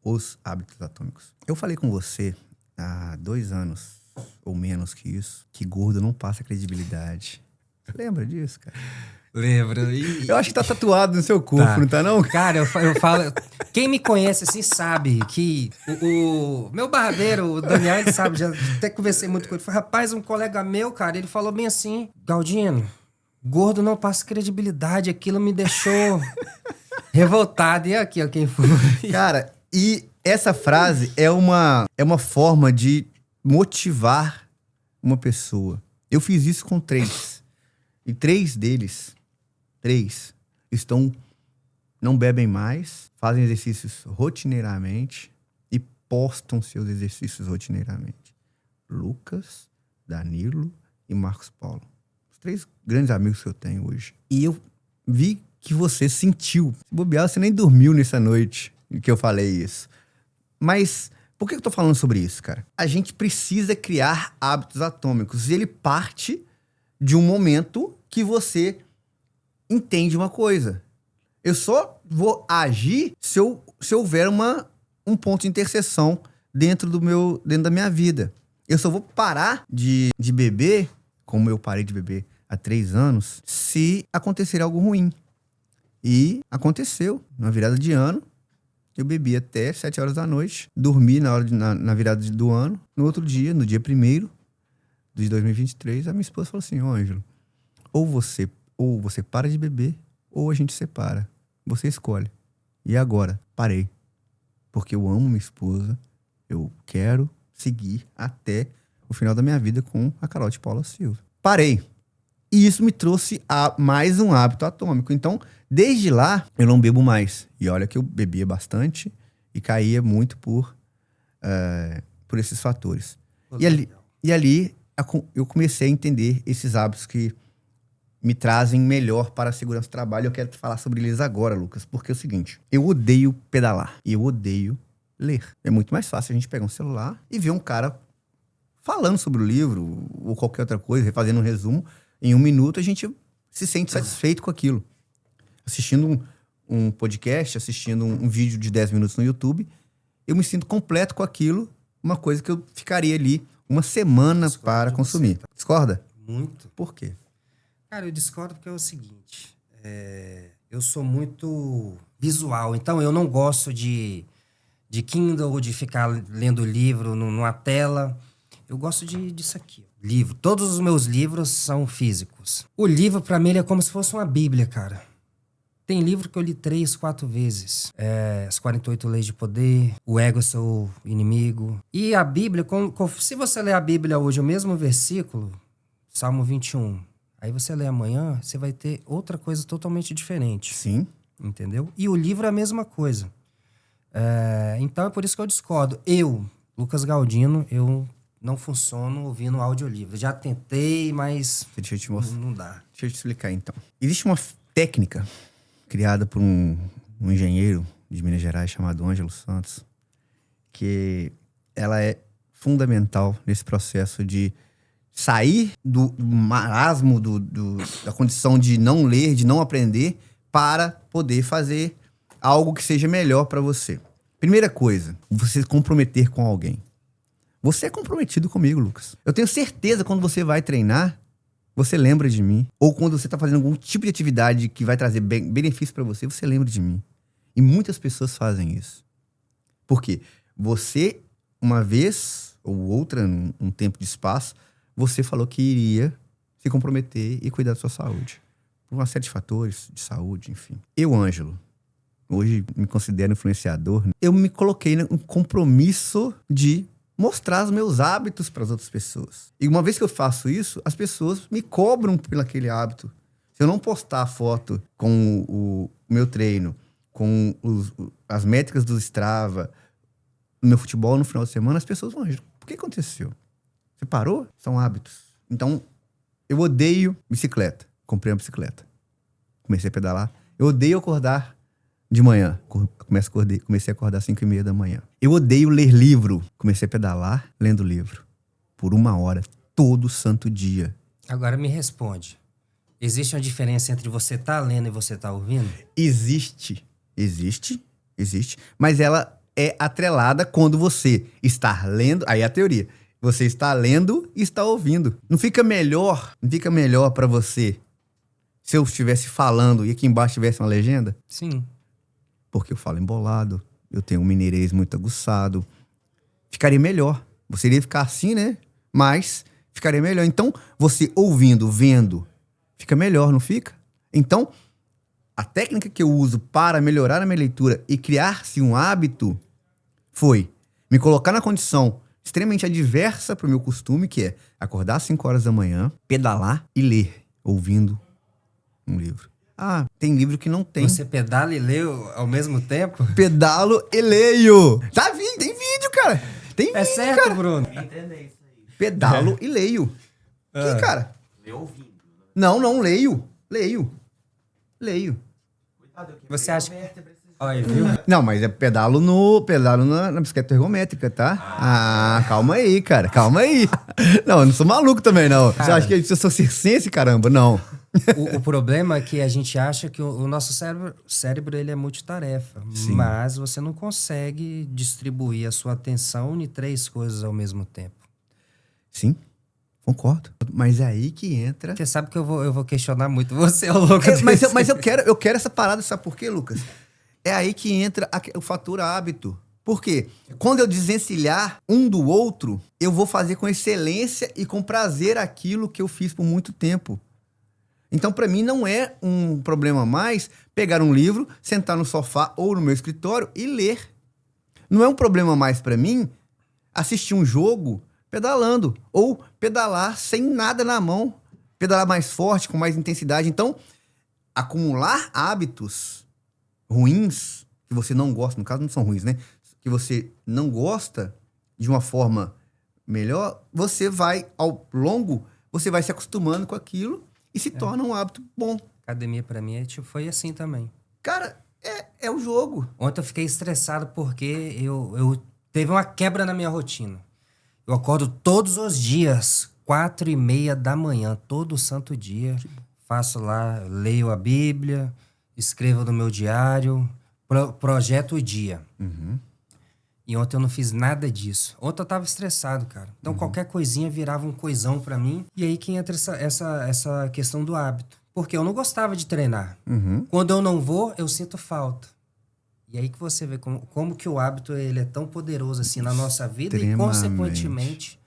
os hábitos atômicos. Eu falei com você há 2 anos, ou menos que isso, que gordo não passa credibilidade. Você lembra disso, cara? Lembro. Eu acho que tá tatuado no seu corpo, Tá. não tá não? Cara, eu falo... Quem me conhece assim sabe que o meu barbeiro, o Daniel, ele sabe, já até conversei muito com ele. Falei, rapaz, um colega meu, cara, ele falou bem assim, Galdino, gordo não passa credibilidade, aquilo me deixou revoltado. E aqui, ó, quem foi? Cara, e essa frase é uma forma de motivar uma pessoa. Eu fiz isso com 3. E 3 deles, não bebem mais, fazem exercícios rotineiramente e postam seus exercícios rotineiramente. Lucas, Danilo e Marcos Paulo. Os 3 grandes amigos que eu tenho hoje. E eu vi que você sentiu. Se bobear, você nem dormiu nessa noite que eu falei isso. Mas por que eu tô falando sobre isso, cara? A gente precisa criar hábitos atômicos. E ele parte de um momento que você entende uma coisa. Eu só vou agir se houver um ponto de interseção dentro da minha vida. Eu só vou parar de beber, como eu parei de beber há 3 anos, se acontecer algo ruim. E aconteceu. Na virada de ano, eu bebi até 7 horas da noite, dormi na virada do ano. No outro dia, no dia 1º de 2023, a minha esposa falou assim, Ângelo, ou você para de beber, ou a gente separa. Você escolhe. E agora? Parei. Porque eu amo minha esposa. Eu quero seguir até o final da minha vida com a Carol de Paula Silva. Parei. E isso me trouxe a mais um hábito atômico. Então, desde lá, eu não bebo mais. E olha que eu bebia bastante e caía muito por esses fatores. E ali eu comecei a entender esses hábitos que me trazem melhor para a segurança do trabalho. Eu quero falar sobre eles agora, Lucas, porque é o seguinte, eu odeio pedalar e eu odeio ler. É muito mais fácil a gente pegar um celular e ver um cara falando sobre o livro ou qualquer outra coisa, fazendo um resumo. Em 1 minuto a gente se sente satisfeito com aquilo. Assistindo um podcast, assistindo um vídeo de 10 minutos no YouTube, eu me sinto completo com aquilo, uma coisa que eu ficaria ali uma semana para consumir. Discorda? Muito. Por quê? Cara, eu discordo porque é o seguinte, eu sou muito visual, então eu não gosto de Kindle, de ficar lendo livro numa tela. Eu gosto disso aqui, livro. Todos os meus livros são físicos. O livro, pra mim, ele é como se fosse uma bíblia, cara. Tem livro que eu li 3, 4 vezes. As 48 Leis de Poder, O Ego é Seu Inimigo. E a Bíblia, se você ler a Bíblia hoje, o mesmo versículo, Salmo 21, aí você lê amanhã, você vai ter outra coisa totalmente diferente. Sim. Entendeu? E o livro é a mesma coisa. Então é por isso que eu discordo. Eu, Lucas Galdino, eu não funciono ouvindo audiolivro. Já tentei, mas Deixa eu te mostrar. não dá. Deixa eu te explicar, então. Existe uma técnica criada por um engenheiro de Minas Gerais chamado Ângelo Santos, que ela é fundamental nesse processo de sair do marasmo, da condição de não ler, de não aprender, para poder fazer algo que seja melhor para você. Primeira coisa, você se comprometer com alguém. Você é comprometido comigo, Lucas. Eu tenho certeza que quando você vai treinar, você lembra de mim. Ou quando você está fazendo algum tipo de atividade que vai trazer benefício para você, você lembra de mim. E muitas pessoas fazem isso. Por quê? Você, uma vez ou outra, num tempo de espaço, você falou que iria se comprometer e cuidar da sua saúde. Por uma série de fatores de saúde, enfim. Eu, Ângelo, hoje me considero influenciador, eu me coloquei no compromisso de mostrar os meus hábitos para as outras pessoas. E uma vez que eu faço isso, as pessoas me cobram pelo aquele hábito. Se eu não postar a foto com o meu treino, com as métricas do Strava, no meu futebol no final de semana, as pessoas vão dizer, por que aconteceu? Você parou? São hábitos. Então, eu odeio bicicleta. Comprei uma bicicleta. Comecei a pedalar. Eu odeio acordar de manhã. Comecei a acordar às 5h30 da manhã. Eu odeio ler livro. Comecei a pedalar lendo livro. Por 1 hora, todo santo dia. Agora me responde. Existe uma diferença entre você estar lendo e você estar ouvindo? Existe. Mas ela é atrelada quando você está lendo. Aí é a teoria. Você está lendo e está ouvindo. Não fica melhor para você se eu estivesse falando e aqui embaixo tivesse uma legenda? Sim. Porque eu falo embolado, eu tenho um mineirês muito aguçado. Ficaria melhor. Você iria ficar assim, né? Mas ficaria melhor. Então, você ouvindo, vendo, fica melhor, não fica? Então, a técnica que eu uso para melhorar a minha leitura e criar-se um hábito foi me colocar na condição extremamente adversa para o meu costume, que é acordar às 5 horas da manhã, pedalar e ler, ouvindo um livro. Ah, tem livro que não tem. Você pedala e lê ao mesmo tempo? Pedalo e leio. Tá vindo, tem vídeo, cara. Tem vídeo, certo, cara. Bruno? Pedalo e leio. Que, cara? Lê ouvindo. Não, leio. Você acha... Olha, viu? Não, mas é pedalo na bicicleta ergométrica, tá? Calma aí, cara. Calma aí. Não, eu não sou maluco também, não. Você acha que eu sou circense, caramba? Não. O problema é que a gente acha que o nosso cérebro ele é multitarefa. Sim. Mas você não consegue distribuir a sua atenção em 3 coisas ao mesmo tempo. Sim, concordo. Mas é aí que entra... Você sabe que eu vou questionar muito você, Lucas. Mas eu quero essa parada, sabe por quê, Lucas? É aí que entra o fator hábito. Por quê? Quando eu desencilhar um do outro, eu vou fazer com excelência e com prazer aquilo que eu fiz por muito tempo. Então, para mim, não é um problema mais pegar um livro, sentar no sofá ou no meu escritório e ler. Não é um problema mais para mim assistir um jogo pedalando ou pedalar sem nada na mão. Pedalar mais forte, com mais intensidade. Então, acumular hábitos ruins, que você não gosta, no caso não são ruins, né? Que você não gosta de uma forma melhor, você vai, ao longo, você vai se acostumando com aquilo e se torna um hábito bom. Academia pra mim foi assim também. Cara, é o jogo. Ontem eu fiquei estressado porque eu teve uma quebra na minha rotina. Eu acordo todos os dias, 4h30 da manhã, todo santo dia. Faço lá, leio a Bíblia, escrevo no meu diário, projeto o dia. Uhum. E ontem eu não fiz nada disso. Ontem eu tava estressado, cara. Então qualquer coisinha virava um coisão pra mim. E aí que entra essa questão do hábito. Porque eu não gostava de treinar. Uhum. Quando eu não vou, eu sinto falta. E aí que você vê como que o hábito ele é tão poderoso assim na nossa vida e, consequentemente,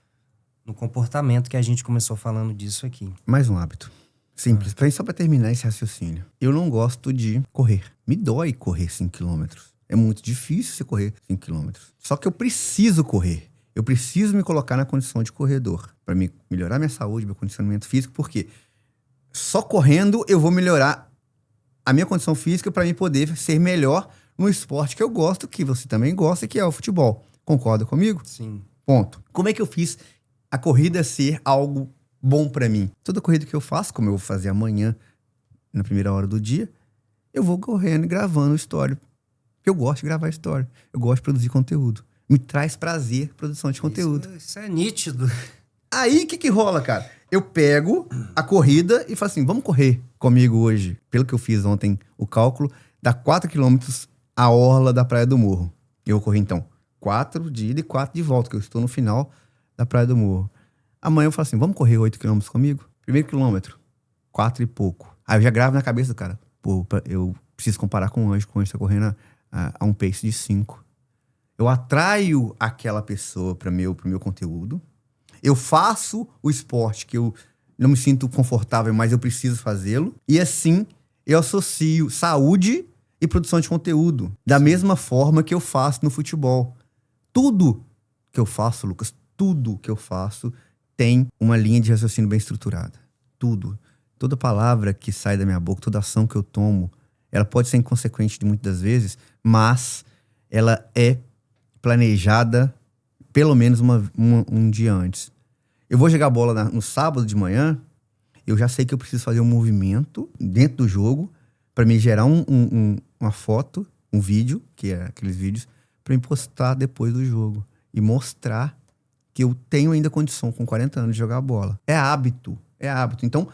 no comportamento que a gente começou falando disso aqui. Mais um hábito. Simples. Só pra terminar esse raciocínio. Eu não gosto de correr. Me dói correr 5 km. É muito difícil você correr 5 km. Só que eu preciso correr. Eu preciso me colocar na condição de corredor. Pra melhorar minha saúde, meu condicionamento físico. Porque só correndo eu vou melhorar a minha condição física pra mim poder ser melhor no esporte que eu gosto, que você também gosta, que é o futebol. Concorda comigo? Sim. Ponto. Como é que eu fiz a corrida ser algo bom pra mim? Toda corrida que eu faço, como eu vou fazer amanhã, na primeira hora do dia, eu vou correndo e gravando história. Eu gosto de gravar história. Eu gosto de produzir conteúdo. Me traz prazer produção de conteúdo. Isso é nítido. Aí, o que rola, cara? Eu pego a corrida e falo assim, vamos correr comigo hoje. Pelo que eu fiz ontem, o cálculo, dá 4 km a orla da Praia do Morro. Eu vou correr, então, 4 de ida e 4 de volta, que eu estou no final da Praia do Morro. Amanhã eu falo assim, vamos correr 8 km comigo? Primeiro quilômetro, 4 e pouco. Aí eu já gravo na cabeça do cara. Pô, eu preciso comparar com o Anjo tá correndo a um pace de 5. Eu atraio aquela pessoa para pro meu conteúdo. Eu faço o esporte que eu não me sinto confortável, mas eu preciso fazê-lo. E assim, eu associo saúde e produção de conteúdo. Da mesma forma que eu faço no futebol. Tudo que eu faço, Lucas, tudo que eu faço tem uma linha de raciocínio bem estruturada. Tudo. Toda palavra que sai da minha boca, toda ação que eu tomo, ela pode ser inconsequente de muitas das vezes, mas ela é planejada pelo menos um dia antes. Eu vou jogar bola no sábado de manhã, eu já sei que eu preciso fazer um movimento dentro do jogo para me gerar uma foto, um vídeo, que é aqueles vídeos, para me postar depois do jogo e mostrar que eu tenho ainda condição, com 40 anos, de jogar bola. É hábito. Então,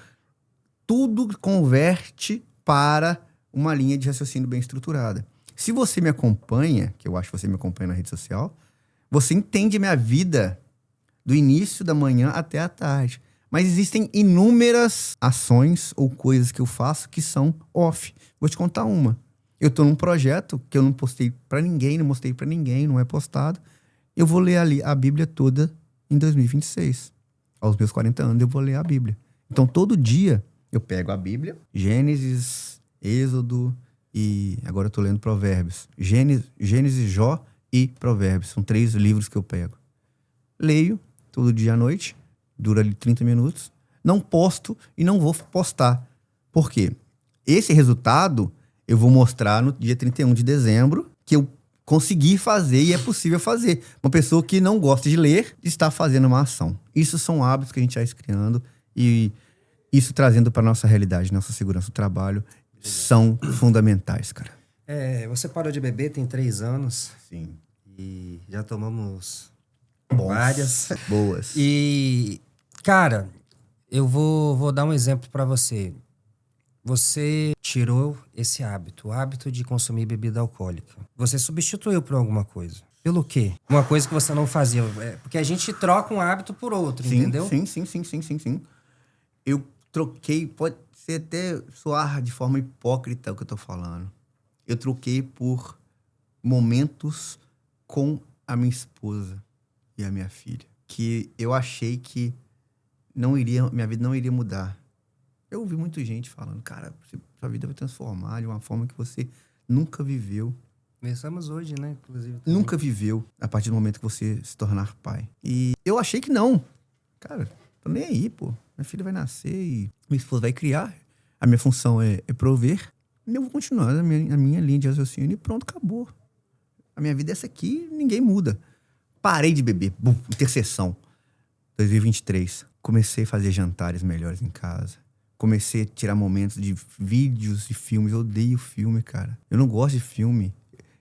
tudo converte para uma linha de raciocínio bem estruturada. Se você me acompanha, que eu acho que você me acompanha na rede social, você entende minha vida do início da manhã até a tarde. Mas existem inúmeras ações ou coisas que eu faço que são off. Vou te contar uma. Eu tô num projeto que eu não postei pra ninguém, não mostrei pra ninguém, não é postado. Eu vou ler ali a Bíblia toda em 2026. Aos meus 40 anos eu vou ler a Bíblia. Então todo dia eu pego a Bíblia, Gênesis, Êxodo e agora eu tô lendo Provérbios. Gênesis, Jó e Provérbios. São 3 livros que eu pego. Leio todo dia à noite, dura ali 30 minutos. Não posto e não vou postar. Por quê? Esse resultado eu vou mostrar no dia 31 de dezembro, que eu consegui fazer e é possível fazer. Uma pessoa que não gosta de ler está fazendo uma ação. Isso são hábitos que a gente vai criando e isso trazendo para nossa realidade, nossa segurança do trabalho, são fundamentais, cara. Você parou de beber tem 3 anos. Sim. E já tomamos Bons. várias. Boas. E, cara, eu vou dar um exemplo para você. Você tirou esse hábito, o hábito de consumir bebida alcoólica. Você substituiu por alguma coisa. Pelo quê? Uma coisa que você não fazia. Porque a gente troca um hábito por outro, Sim, entendeu? Sim. Eu troquei, pode ser até soar de forma hipócrita o que eu tô falando. Eu troquei por momentos com a minha esposa e a minha filha. Que eu achei que minha vida não iria mudar. Eu ouvi muita gente falando, cara, sua vida vai transformar de uma forma que você nunca viveu. Conversamos hoje, né? Inclusive. Também. Nunca viveu a partir do momento que você se tornar pai. E eu achei que não. Cara, tô nem aí, pô. Minha filha vai nascer e minha esposa vai criar. A minha função é prover. E eu vou continuar a minha linha de raciocínio e pronto, acabou. A minha vida é essa aqui, ninguém muda. Parei de beber. Bum, interseção. 2023. Comecei a fazer jantares melhores em casa. Comecei a tirar momentos de vídeos e filmes. Eu odeio filme, cara. Eu não gosto de filme.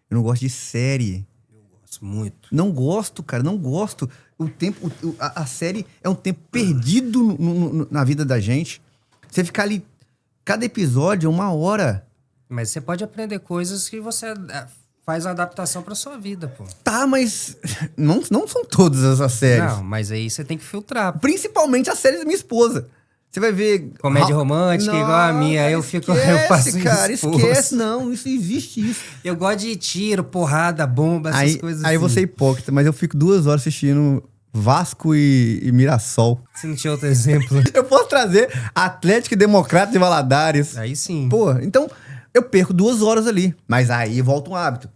Eu não gosto de série. Eu gosto muito. Não gosto, cara. Não gosto. A série é um tempo perdido na vida da gente. Você ficar ali... Cada episódio é 1 hora. Mas você pode aprender coisas que você faz uma adaptação pra sua vida, pô. Tá, mas... Não são todas essas séries. Não, mas aí você tem que filtrar. Principalmente as séries da minha esposa. Você vai ver... Comédia romântica, igual a minha. Eu faço cara, isso. Esquece, não. Isso existe isso. Eu gosto de tiro, porrada, bomba, essas coisas assim. Aí você é hipócrita, mas eu fico 2 horas assistindo Vasco e Mirassol. Se não tinha outro exemplo. Eu posso trazer Atlético e Democrata de Valadares. Aí sim. Pô, então eu perco 2 horas ali. Mas aí volta um hábito.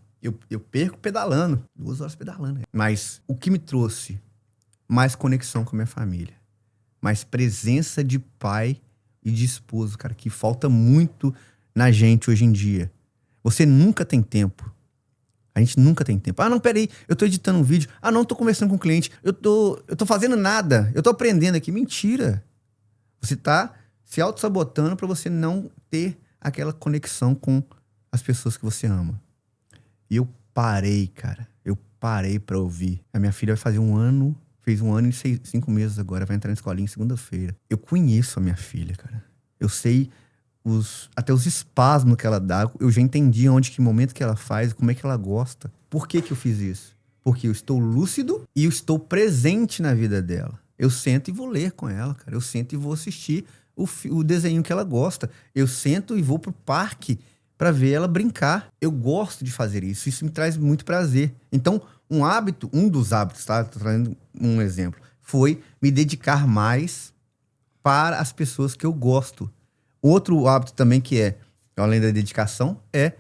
Eu perco pedalando. 2 horas pedalando. Mas o que me trouxe mais conexão com a minha família, mais presença de pai e de esposo, cara, que falta muito na gente hoje em dia. Você nunca tem tempo. A gente nunca tem tempo. Ah, não, peraí, eu tô editando um vídeo. Ah, não, tô conversando com o cliente. Eu tô fazendo nada. Eu tô aprendendo aqui. Mentira. Você tá se auto-sabotando pra você não ter aquela conexão com as pessoas que você ama. E eu parei, cara. Eu parei pra ouvir. A minha filha vai fazer 1 ano... Fez 1 ano e 5 meses agora. Vai entrar na escolinha segunda-feira. Eu conheço a minha filha, cara. Eu sei até os espasmos que ela dá. Eu já entendi que momento que ela faz, como é que ela gosta. Por que eu fiz isso? Porque eu estou lúcido e eu estou presente na vida dela. Eu sento e vou ler com ela, cara. Eu sento e vou assistir o desenho que ela gosta. Eu sento e vou pro parque pra ver ela brincar. Eu gosto de fazer isso. Isso me traz muito prazer. Então, um dos hábitos, tá? Tô trazendo um exemplo. Foi me dedicar mais para as pessoas que eu gosto. Outro hábito também que além da dedicação, é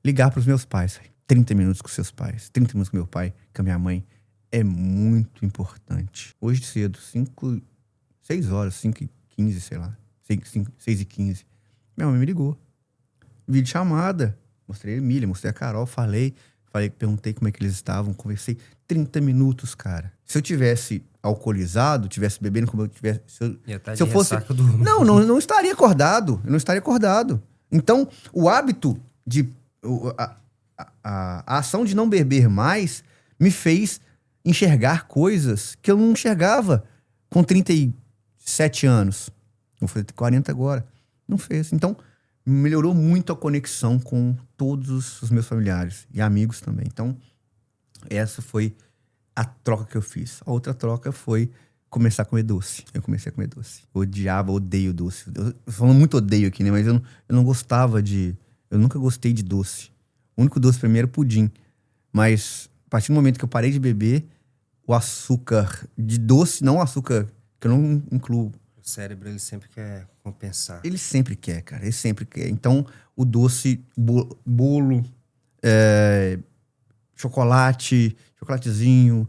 Ligar pros meus pais. 30 minutos com seus pais, 30 minutos com meu pai, com a minha mãe. É muito importante. Hoje cedo, 6 horas, 5h15, sei lá. 6h15. Minha mãe me ligou. Vídeo chamada. Mostrei a Emília, mostrei a Carol, falei, perguntei como é que eles estavam, conversei 30 minutos, cara. Se eu tivesse alcoolizado, tivesse bebendo como eu tivesse... Se eu fosse... Não estaria acordado. Eu não estaria acordado. Então, o hábito de... A ação de não beber mais me fez enxergar coisas que eu não enxergava com 37 anos. Vou fazer 40 agora. Não fez. Então, melhorou muito a conexão com todos os meus familiares e amigos também. Então, essa foi a troca que eu fiz. A outra troca foi começar a comer doce. Eu comecei a comer doce. Odeio doce. Eu falo muito odeio aqui, né? Mas eu não gostava de... Eu nunca gostei de doce. O único doce pra mim era pudim. Mas, a partir do momento que eu parei de beber, o açúcar de doce, não o açúcar que eu não incluo. O cérebro, ele sempre quer compensar. Ele sempre quer, cara. Ele sempre quer. Então, o doce, bolo, chocolatezinho,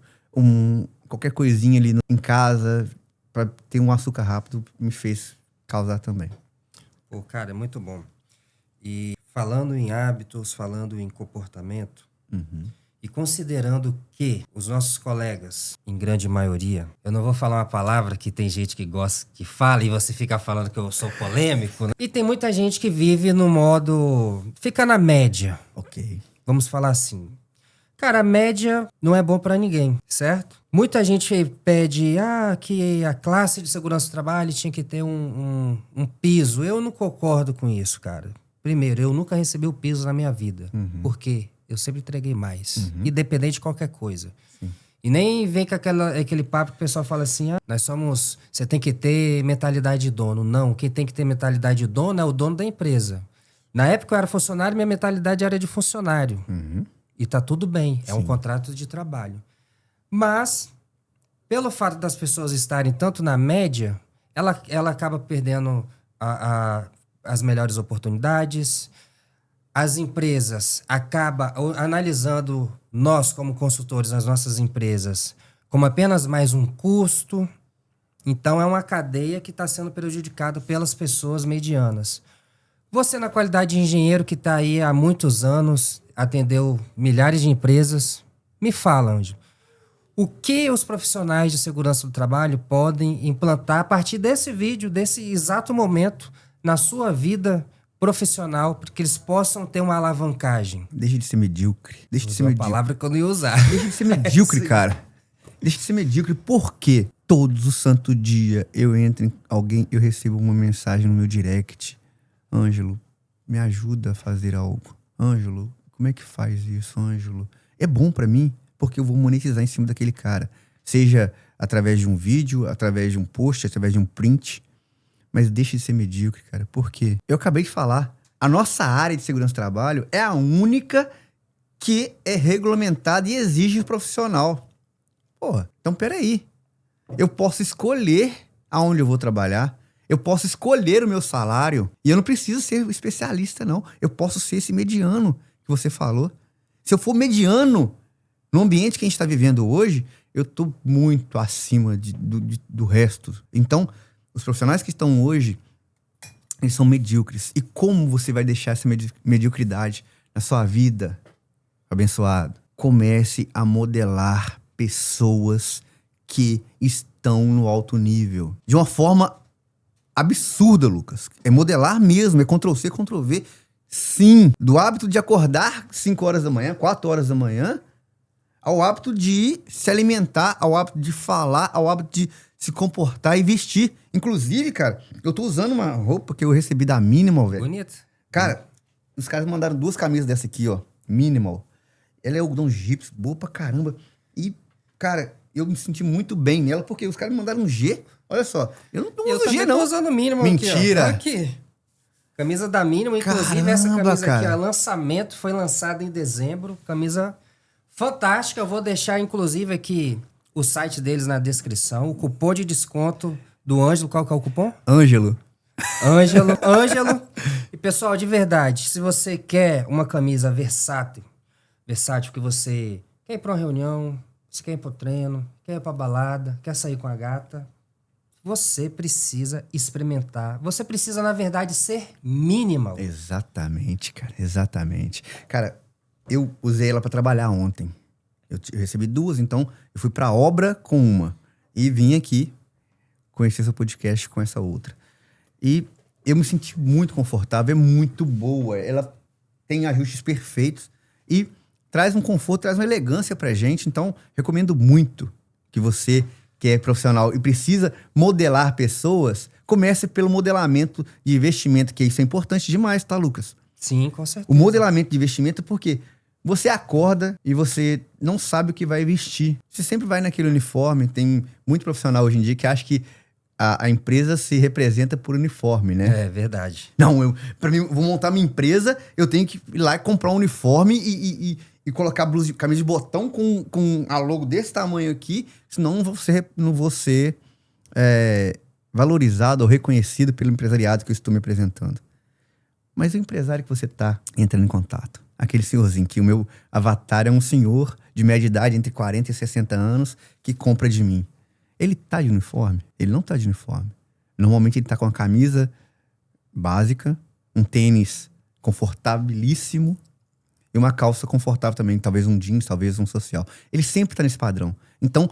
qualquer coisinha ali em casa, pra ter um açúcar rápido, me fez causar também. Pô, cara, é muito bom. E falando em hábitos, falando em comportamento, e considerando que os nossos colegas, em grande maioria, eu não vou falar uma palavra que tem gente que gosta, que fala, e você fica falando que eu sou polêmico, né? E tem muita gente que vive no modo... fica na média. Ok. Vamos falar assim. Cara, a média não é bom pra ninguém, certo? Muita gente pede que a classe de segurança do trabalho tinha que ter um piso. Eu não concordo com isso, cara. Primeiro, eu nunca recebi o piso na minha vida. Por quê? Eu sempre entreguei mais. Independente de qualquer coisa. Sim. E nem vem com aquele papo que o pessoal fala assim, você tem que ter mentalidade de dono. Não, quem tem que ter mentalidade de dono é o dono da empresa. Na época eu era funcionário, minha mentalidade era de funcionário. E tá tudo bem, é um contrato de trabalho. Mas, pelo fato das pessoas estarem tanto na média, ela acaba perdendo as melhores oportunidades. As empresas acabam analisando nós, como consultores, nas nossas empresas, como apenas mais um custo. Então, é uma cadeia que está sendo prejudicada pelas pessoas medianas. Você, na qualidade de engenheiro que está aí há muitos anos, atendeu milhares de empresas, me fala, Ângelo, o que os profissionais de segurança do trabalho podem implantar a partir desse vídeo, desse exato momento, na sua vida profissional, para que eles possam ter uma alavancagem? Deixa de ser medíocre. Deixa de ser medíocre. Uma palavra que eu não ia usar. Deixa de ser medíocre, cara. Deixa de ser medíocre. Por quê? Todos os santo dia eu entro em alguém, eu recebo uma mensagem no meu direct. Ângelo, me ajuda a fazer algo. Ângelo, como é que faz isso, Ângelo? É bom pra mim, porque eu vou monetizar em cima daquele cara. Seja através de um vídeo, através de um post, através de um print. Mas deixe de ser medíocre, cara. Por quê? Eu acabei de falar. A nossa área de segurança do trabalho é a única que é regulamentada e exige profissional. Porra, então peraí. Eu posso escolher aonde eu vou trabalhar. Eu posso escolher o meu salário. E eu não preciso ser especialista, não. Eu posso ser esse mediano que você falou. Se eu for mediano no ambiente que a gente está vivendo hoje, eu tô muito acima do resto. Então, os profissionais que estão hoje, eles são medíocres. E como você vai deixar essa mediocridade na sua vida, abençoado? Comece a modelar pessoas que estão no alto nível. De uma forma absurda, Lucas. É modelar mesmo, é Ctrl-C, Ctrl-V. Sim, do hábito de acordar 5 horas da manhã, 4 horas da manhã, ao hábito de se alimentar, ao hábito de falar, ao hábito de se comportar e vestir. Inclusive, cara, eu tô usando uma roupa que eu recebi da Minimal, velho. Bonito. Cara, os caras mandaram 2 camisas dessa aqui, ó. Minimal. Ela é algodão Gips, boa pra caramba. E, cara, eu me senti muito bem nela, porque os caras me mandaram um G. Olha só, eu não uso G, não. Eu tô usando o Minimal. Mentira. Aqui. Camisa da Minimal, inclusive. Caramba, essa camisa cara. aqui, ó, lançamento, foi lançada em dezembro. Camisa fantástica. Eu vou deixar, inclusive, aqui o site deles na descrição. O cupom de desconto do Ângelo. Qual que é o cupom? Ângelo. Ângelo. E pessoal, de verdade, se você quer uma camisa versátil que você quer ir pra uma reunião, você quer ir pro treino, quer ir pra balada, quer sair com a gata, você precisa experimentar. Você precisa, na verdade, ser minimal. Exatamente, cara. Exatamente. Cara, eu usei ela pra trabalhar ontem. Eu recebi 2, então eu fui pra obra com uma. E vim aqui conhecer seu podcast com essa outra. E eu me senti muito confortável, é muito boa. Ela tem ajustes perfeitos e traz um conforto, traz uma elegância pra gente. Então, recomendo muito que você, que é profissional e precisa modelar pessoas, comece pelo modelamento de investimento, que isso é importante demais, tá, Lucas? Sim, com certeza. O modelamento de investimento é porque você acorda e você não sabe o que vai vestir. Você sempre vai naquele uniforme. Tem muito profissional hoje em dia que acha que a empresa se representa por uniforme, né? É verdade. Não, pra mim, vou montar minha empresa, eu tenho que ir lá e comprar um uniforme e colocar camisa de botão com a logo desse tamanho aqui, senão não vou ser valorizado ou reconhecido pelo empresariado que eu estou me apresentando. Mas o empresário que você tá entrando em contato, aquele senhorzinho que o meu avatar é um senhor de média idade, entre 40 e 60 anos, que compra de mim. Ele tá de uniforme? Ele não tá de uniforme. Normalmente ele tá com uma camisa básica, um tênis confortabilíssimo e uma calça confortável também, talvez um jeans, talvez um social. Ele sempre tá nesse padrão. Então,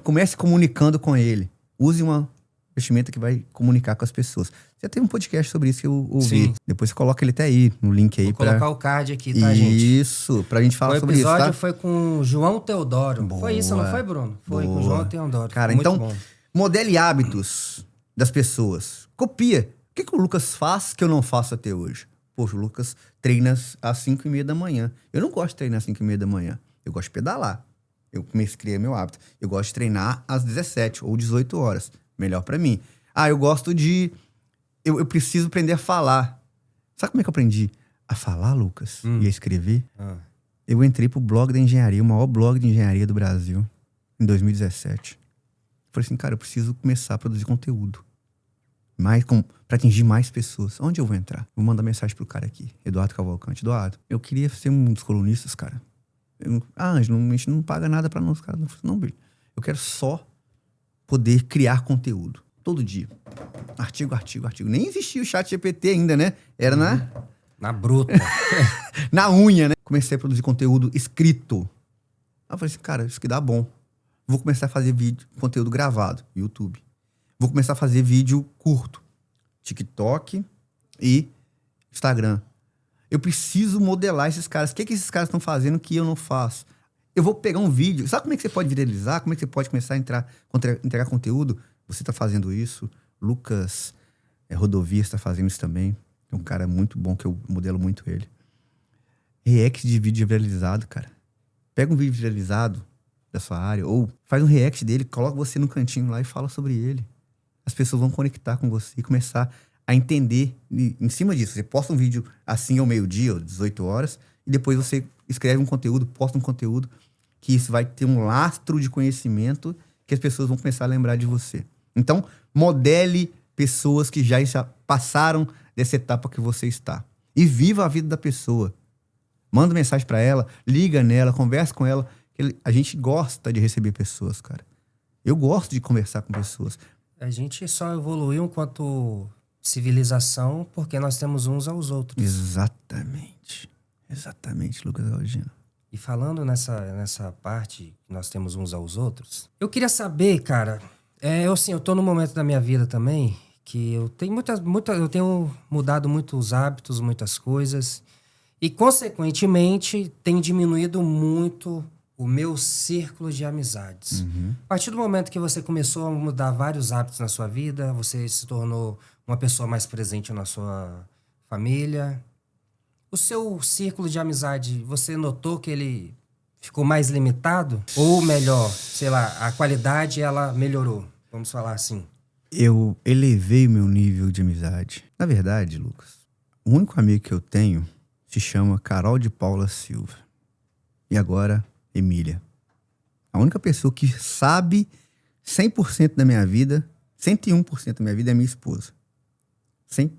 comece comunicando com ele. Use uma vestimenta que vai comunicar com as pessoas. Já tem um podcast sobre isso que eu ouvi. Sim. Depois você coloca ele até aí, no link aí. Vou colocar o card aqui, tá, gente? Isso, pra gente falar sobre isso, tá? O episódio foi com o João Teodoro. Boa. Foi isso, não foi, Bruno? Foi com o Boa. João Teodoro. Cara, Muito então, bom. modele hábitos das pessoas. Copia. O que o Lucas faz que eu não faço até hoje? Poxa, o Lucas treina às 5:30 da manhã. Eu não gosto de treinar às 5:30 da manhã. Eu gosto de pedalar. Eu criei meu hábito. Eu gosto de treinar às 17 ou 18 horas. Melhor pra mim. Eu gosto de... Eu preciso aprender a falar. Sabe como é que eu aprendi a falar, Lucas? E a escrever? Eu entrei pro blog da engenharia, o maior blog de engenharia do Brasil, em 2017. Falei assim, cara, eu preciso começar a produzir conteúdo. Pra atingir mais pessoas. Onde eu vou entrar? Vou mandar mensagem pro cara aqui, Eduardo Cavalcante. Eduardo, eu queria ser um dos colunistas, cara. Ângelo, a gente não paga nada pra nós, cara. Não, Billy. Eu quero só poder criar conteúdo. Todo dia. Artigo. Nem existia o chat GPT ainda, né? Era Na bruta. na unha, né? Comecei a produzir conteúdo escrito. Aí eu falei assim, cara, isso que dá bom. Vou começar a fazer conteúdo gravado, YouTube. Vou começar a fazer vídeo curto, TikTok e Instagram. Eu preciso modelar esses caras. O que esses caras estão fazendo que eu não faço? Eu vou pegar um vídeo. Sabe como é que você pode viralizar? Como é que você pode começar a entregar conteúdo? Você está fazendo isso. Lucas Rodovias está fazendo isso também. É um cara muito bom, que eu modelo muito ele. React de vídeo viralizado, cara. Pega um vídeo viralizado da sua área, ou faz um react dele, coloca você no cantinho lá e fala sobre ele. As pessoas vão conectar com você e começar a entender em cima disso. Você posta um vídeo assim ao meio-dia, ou 18 horas, e depois você escreve um conteúdo, posta um conteúdo, que isso vai ter um lastro de conhecimento que as pessoas vão começar a lembrar de você. Então, modele pessoas que já passaram dessa etapa que você está. E viva a vida da pessoa. Manda mensagem pra ela, liga nela, conversa com ela. A gente gosta de receber pessoas, cara. Eu gosto de conversar com pessoas. A gente só evoluiu enquanto civilização porque nós temos uns aos outros. Exatamente, Lucas Galdino. E falando nessa parte que nós temos uns aos outros, eu queria saber, cara, eu tô num momento da minha vida também que eu tenho eu tenho mudado muitos hábitos, muitas coisas, e consequentemente tem diminuído muito o meu círculo de amizades. A partir do momento que você começou a mudar vários hábitos na sua vida, você se tornou uma pessoa mais presente na sua família. O seu círculo de amizade, você notou que ele ficou mais limitado? Ou melhor, sei lá, a qualidade ela melhorou? Vamos falar assim. Eu elevei meu nível de amizade. Na verdade, Lucas, o único amigo que eu tenho se chama Carol de Paula Silva. E agora, Emília. A única pessoa que sabe 100% da minha vida, 101% da minha vida é minha esposa. 100%.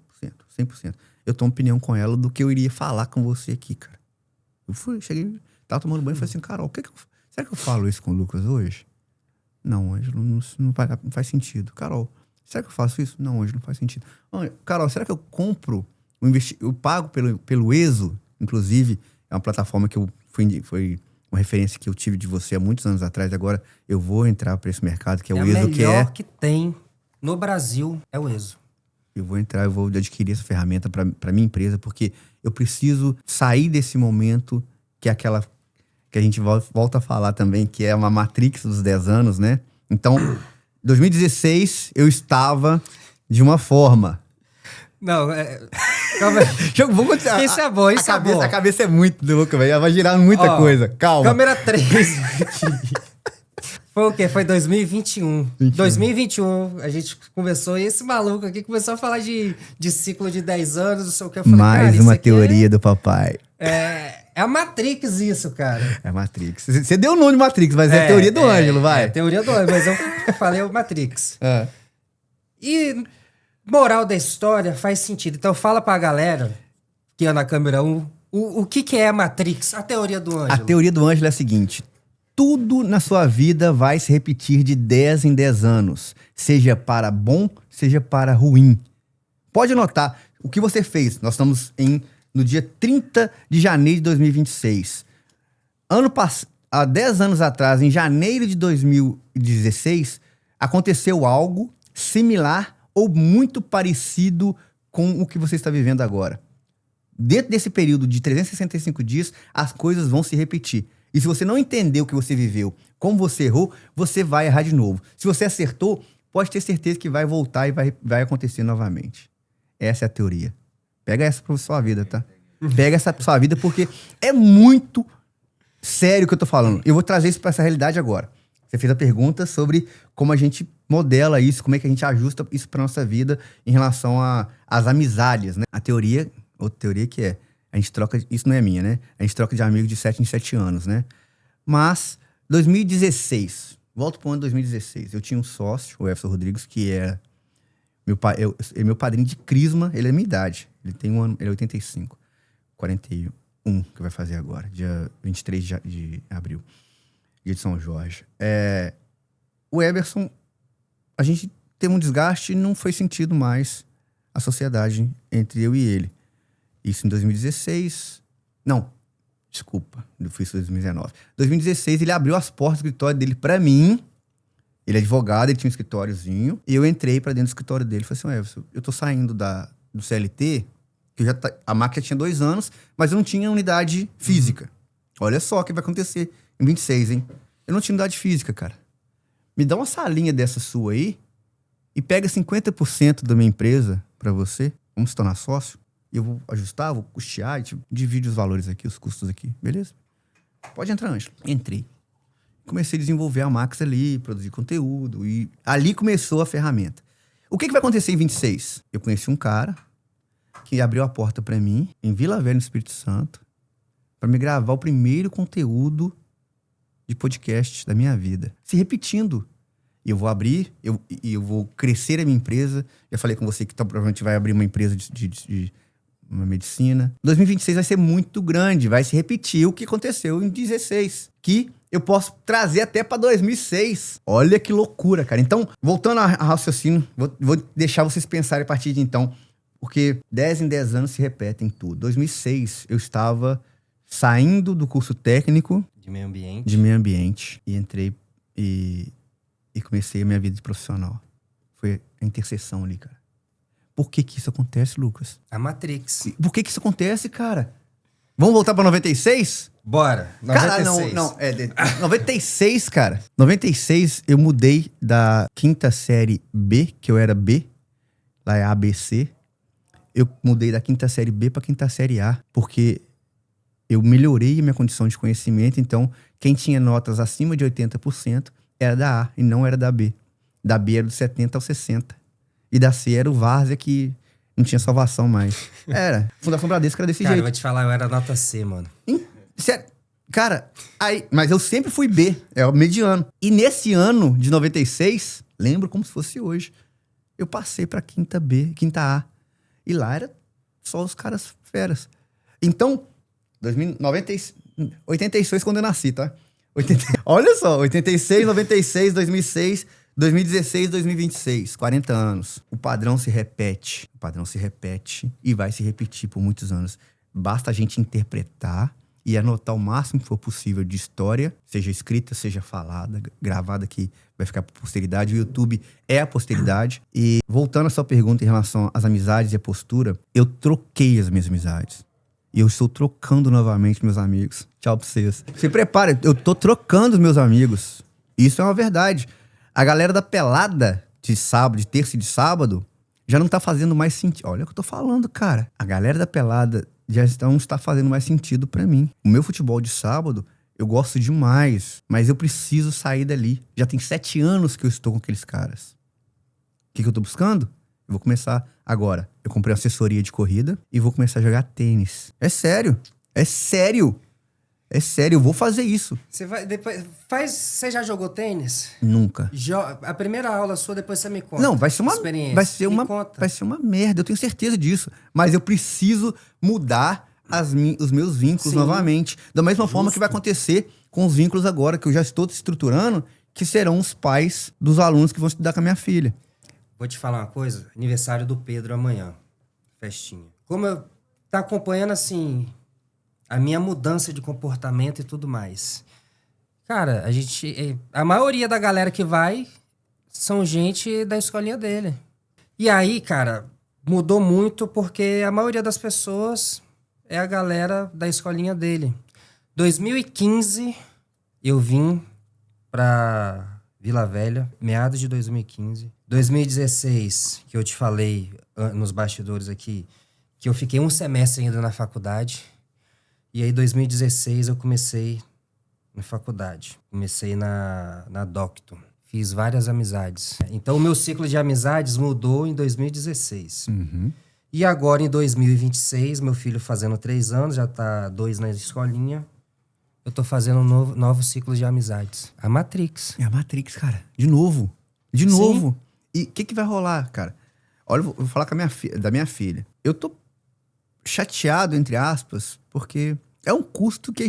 eu tomo opinião com ela do que eu iria falar com você aqui, cara. Cheguei, tava tomando banho e falei assim, Carol, será que eu falo isso com o Lucas hoje? Não, Ângelo, não faz sentido. Carol, será que eu faço isso? Não, Ângelo, não faz sentido. Carol, será que eu compro, eu pago pelo ESO, inclusive, é uma plataforma que foi uma referência que eu tive de você há muitos anos atrás, agora eu vou entrar para esse mercado, que é o ESO, que é... o melhor que tem no Brasil é o ESO. Eu vou adquirir essa ferramenta para minha empresa, porque eu preciso sair desse momento que é aquela que a gente volta a falar também, que é uma Matrix dos 10 anos, né? Então, 2016, eu estava de uma forma. Não, calma aí. Vamos continuar. Isso é bom, isso é bom. A cabeça é muito louca, velho. Vai girar muita coisa. Calma. Câmera 3. Foi o quê? Foi 2021. 2021, a gente conversou e esse maluco aqui começou a falar de ciclo de 10 anos, não sei o que. Eu falei, mais uma teoria do papai. É a Matrix isso, cara. É Matrix. Você deu o nome de Matrix, mas é a teoria do Ângelo, vai. É a teoria do Ângelo, mas eu falei o Matrix. E moral da história faz sentido. Então fala pra galera que é na câmera 1, o que é a Matrix, a teoria do Ângelo. A teoria do Ângelo é a seguinte: tudo na sua vida vai se repetir de 10 em 10 anos. Seja para bom, seja para ruim. Pode anotar o que você fez. Nós estamos no dia 30 de janeiro de 2026. Há 10 anos atrás, em janeiro de 2016, aconteceu algo similar ou muito parecido com o que você está vivendo agora. Dentro desse período de 365 dias, as coisas vão se repetir. E se você não entender o que você viveu, como você errou, você vai errar de novo. Se você acertou, pode ter certeza que vai voltar e vai acontecer novamente. Essa é a teoria. Pega essa pra sua vida, tá? Pega essa pra sua vida, porque é muito sério o que eu tô falando. Eu vou trazer isso pra essa realidade agora. Você fez a pergunta sobre como a gente modela isso, como é que a gente ajusta isso pra nossa vida em relação às amizades, né? Outra teoria que é, a gente troca, isso não é minha, né? A gente troca de amigo de 7 em 7 anos, né? Mas, 2016, volto pro ano de 2016, eu tinha um sócio, o Everson Rodrigues, que é meu padrinho de crisma, ele é da minha idade. Ele tem um ano, ele é 85, 41, que vai fazer agora, dia 23 de abril, dia de São Jorge. O Everson, a gente teve um desgaste e não foi sentido mais a sociedade entre eu e ele. Isso em 2016. Não, desculpa, eu fiz isso em 2019. 2016, ele abriu as portas do escritório dele pra mim. Ele é advogado, ele tinha um escritóriozinho. E eu entrei pra dentro do escritório dele e falei assim, Everson, eu tô saindo do CLT, que a máquina tinha 2 anos, mas eu não tinha unidade física. Olha só o que vai acontecer em 26, hein? Eu não tinha unidade física, cara. Me dá uma salinha dessa sua aí e pega 50% da minha empresa pra você. Vamos se tornar sócio. Eu vou ajustar, vou custear, divide os valores aqui, os custos aqui, beleza? Pode entrar, Ângelo. Entrei. Comecei a desenvolver a Max ali, produzir conteúdo, e ali começou a ferramenta. O que vai acontecer em 26? Eu conheci um cara que abriu a porta pra mim, em Vila Velha, no Espírito Santo, pra me gravar o primeiro conteúdo de podcast da minha vida. Se repetindo. E eu vou abrir, eu vou crescer a minha empresa. Já falei com você que provavelmente vai abrir uma empresa de uma medicina. 2026 vai ser muito grande, vai se repetir o que aconteceu em 16, que eu posso trazer até para 2006. Olha que loucura, cara. Então, voltando ao raciocínio, vou deixar vocês pensarem a partir de então, porque 10 em 10 anos se repetem tudo. 2006, eu estava saindo do curso técnico de meio ambiente e entrei e comecei a minha vida de profissional. Foi a interseção ali, cara. Por que isso acontece, Lucas? A Matrix. Por que isso acontece, cara? Vamos voltar pra 96? Bora. 96. Cara, não. 96, cara. 96, eu mudei da 5ª série B, que eu era B. Lá é ABC. Eu mudei da 5ª série B pra 5ª série A. Porque eu melhorei a minha condição de conhecimento. Então, quem tinha notas acima de 80% era da A e não era da B. Da B era do 70 ao 60. E da C era o Várzea, que não tinha salvação mais. Era. Fundação Bradesco era desse jeito. Cara, eu vou te falar, eu era nota C, mano. Sério. Cara, mas eu sempre fui B. É o mediano. E nesse ano de 96, lembro como se fosse hoje, eu passei pra 5ª B, 5ª A. E lá era Só os caras feras. Então, 86 quando eu nasci, tá? Olha só, 86, 96, 2006, 2016, 2026. 40 anos. O padrão se repete. O padrão se repete e vai se repetir por muitos anos. Basta a gente interpretar e anotar o máximo que for possível de história, seja escrita, seja falada, gravada, que vai ficar para a posteridade. O YouTube é a posteridade. E voltando à sua pergunta em relação às amizades e a postura, eu troquei as minhas amizades. E eu estou trocando novamente meus amigos. Tchau pra vocês. Se prepare, eu tô trocando os meus amigos. Isso é uma verdade. A galera da pelada de sábado, de terça e de sábado, já não tá fazendo mais sentido. Olha o que eu tô falando, cara. A galera da pelada já não está fazendo mais sentido pra mim. O meu futebol de sábado, eu gosto demais, mas eu preciso sair dali. Já tem 7 anos que eu estou com aqueles caras. O que eu tô buscando? Eu vou começar agora. Eu comprei uma assessoria de corrida e vou começar a jogar tênis. É sério. É sério. É sério, eu vou fazer isso. Você vai depois você já jogou tênis? Nunca. A primeira aula sua, depois você me conta. Não, vai ser uma experiência. vai ser uma merda, eu tenho certeza disso. Mas eu preciso mudar os meus vínculos novamente. Da mesma forma que vai acontecer com os vínculos agora, que eu já estou estruturando, que serão os pais dos alunos que vão estudar com a minha filha. Vou te falar uma coisa. Aniversário do Pedro amanhã. Festinha. Como eu tá acompanhando, assim, a minha mudança de comportamento e tudo mais. Cara, a maioria da galera que vai são gente da escolinha dele. E aí, cara, mudou muito porque a maioria das pessoas é a galera da escolinha dele. 2015, eu vim pra Vila Velha, meados de 2015. 2016, que eu te falei nos bastidores aqui, que eu fiquei um semestre ainda na faculdade. E aí, 2016, eu comecei na faculdade. Comecei na Docton. Fiz várias amizades. Então, o meu ciclo de amizades mudou em 2016. Uhum. E agora, em 2026, meu filho fazendo 3 anos, já tá 2 na escolinha. Eu tô fazendo um novo ciclo de amizades. A Matrix. É a Matrix, cara. De novo. De novo. E o que vai rolar, cara? Olha, eu vou falar com da minha filha. Eu tô chateado, entre aspas, porque é um custo que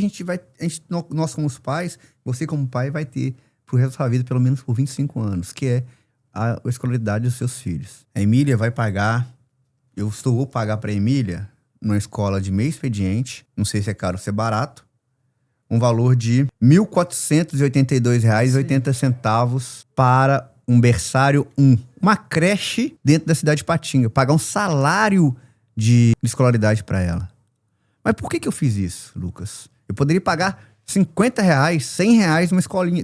nós como pais, você como pai, vai ter pro resto da sua vida, pelo menos por 25 anos, que é a escolaridade dos seus filhos. A Emília vai pagar, vou pagar pra Emília, numa escola de meio expediente, não sei se é caro ou se é barato, um valor de R$ 1.482,80 para um berçário 1. Uma creche dentro da cidade de Patinga. Pagar um salário de escolaridade para ela. Mas por que eu fiz isso, Lucas? Eu poderia pagar R$50, R$100 numa escolinha,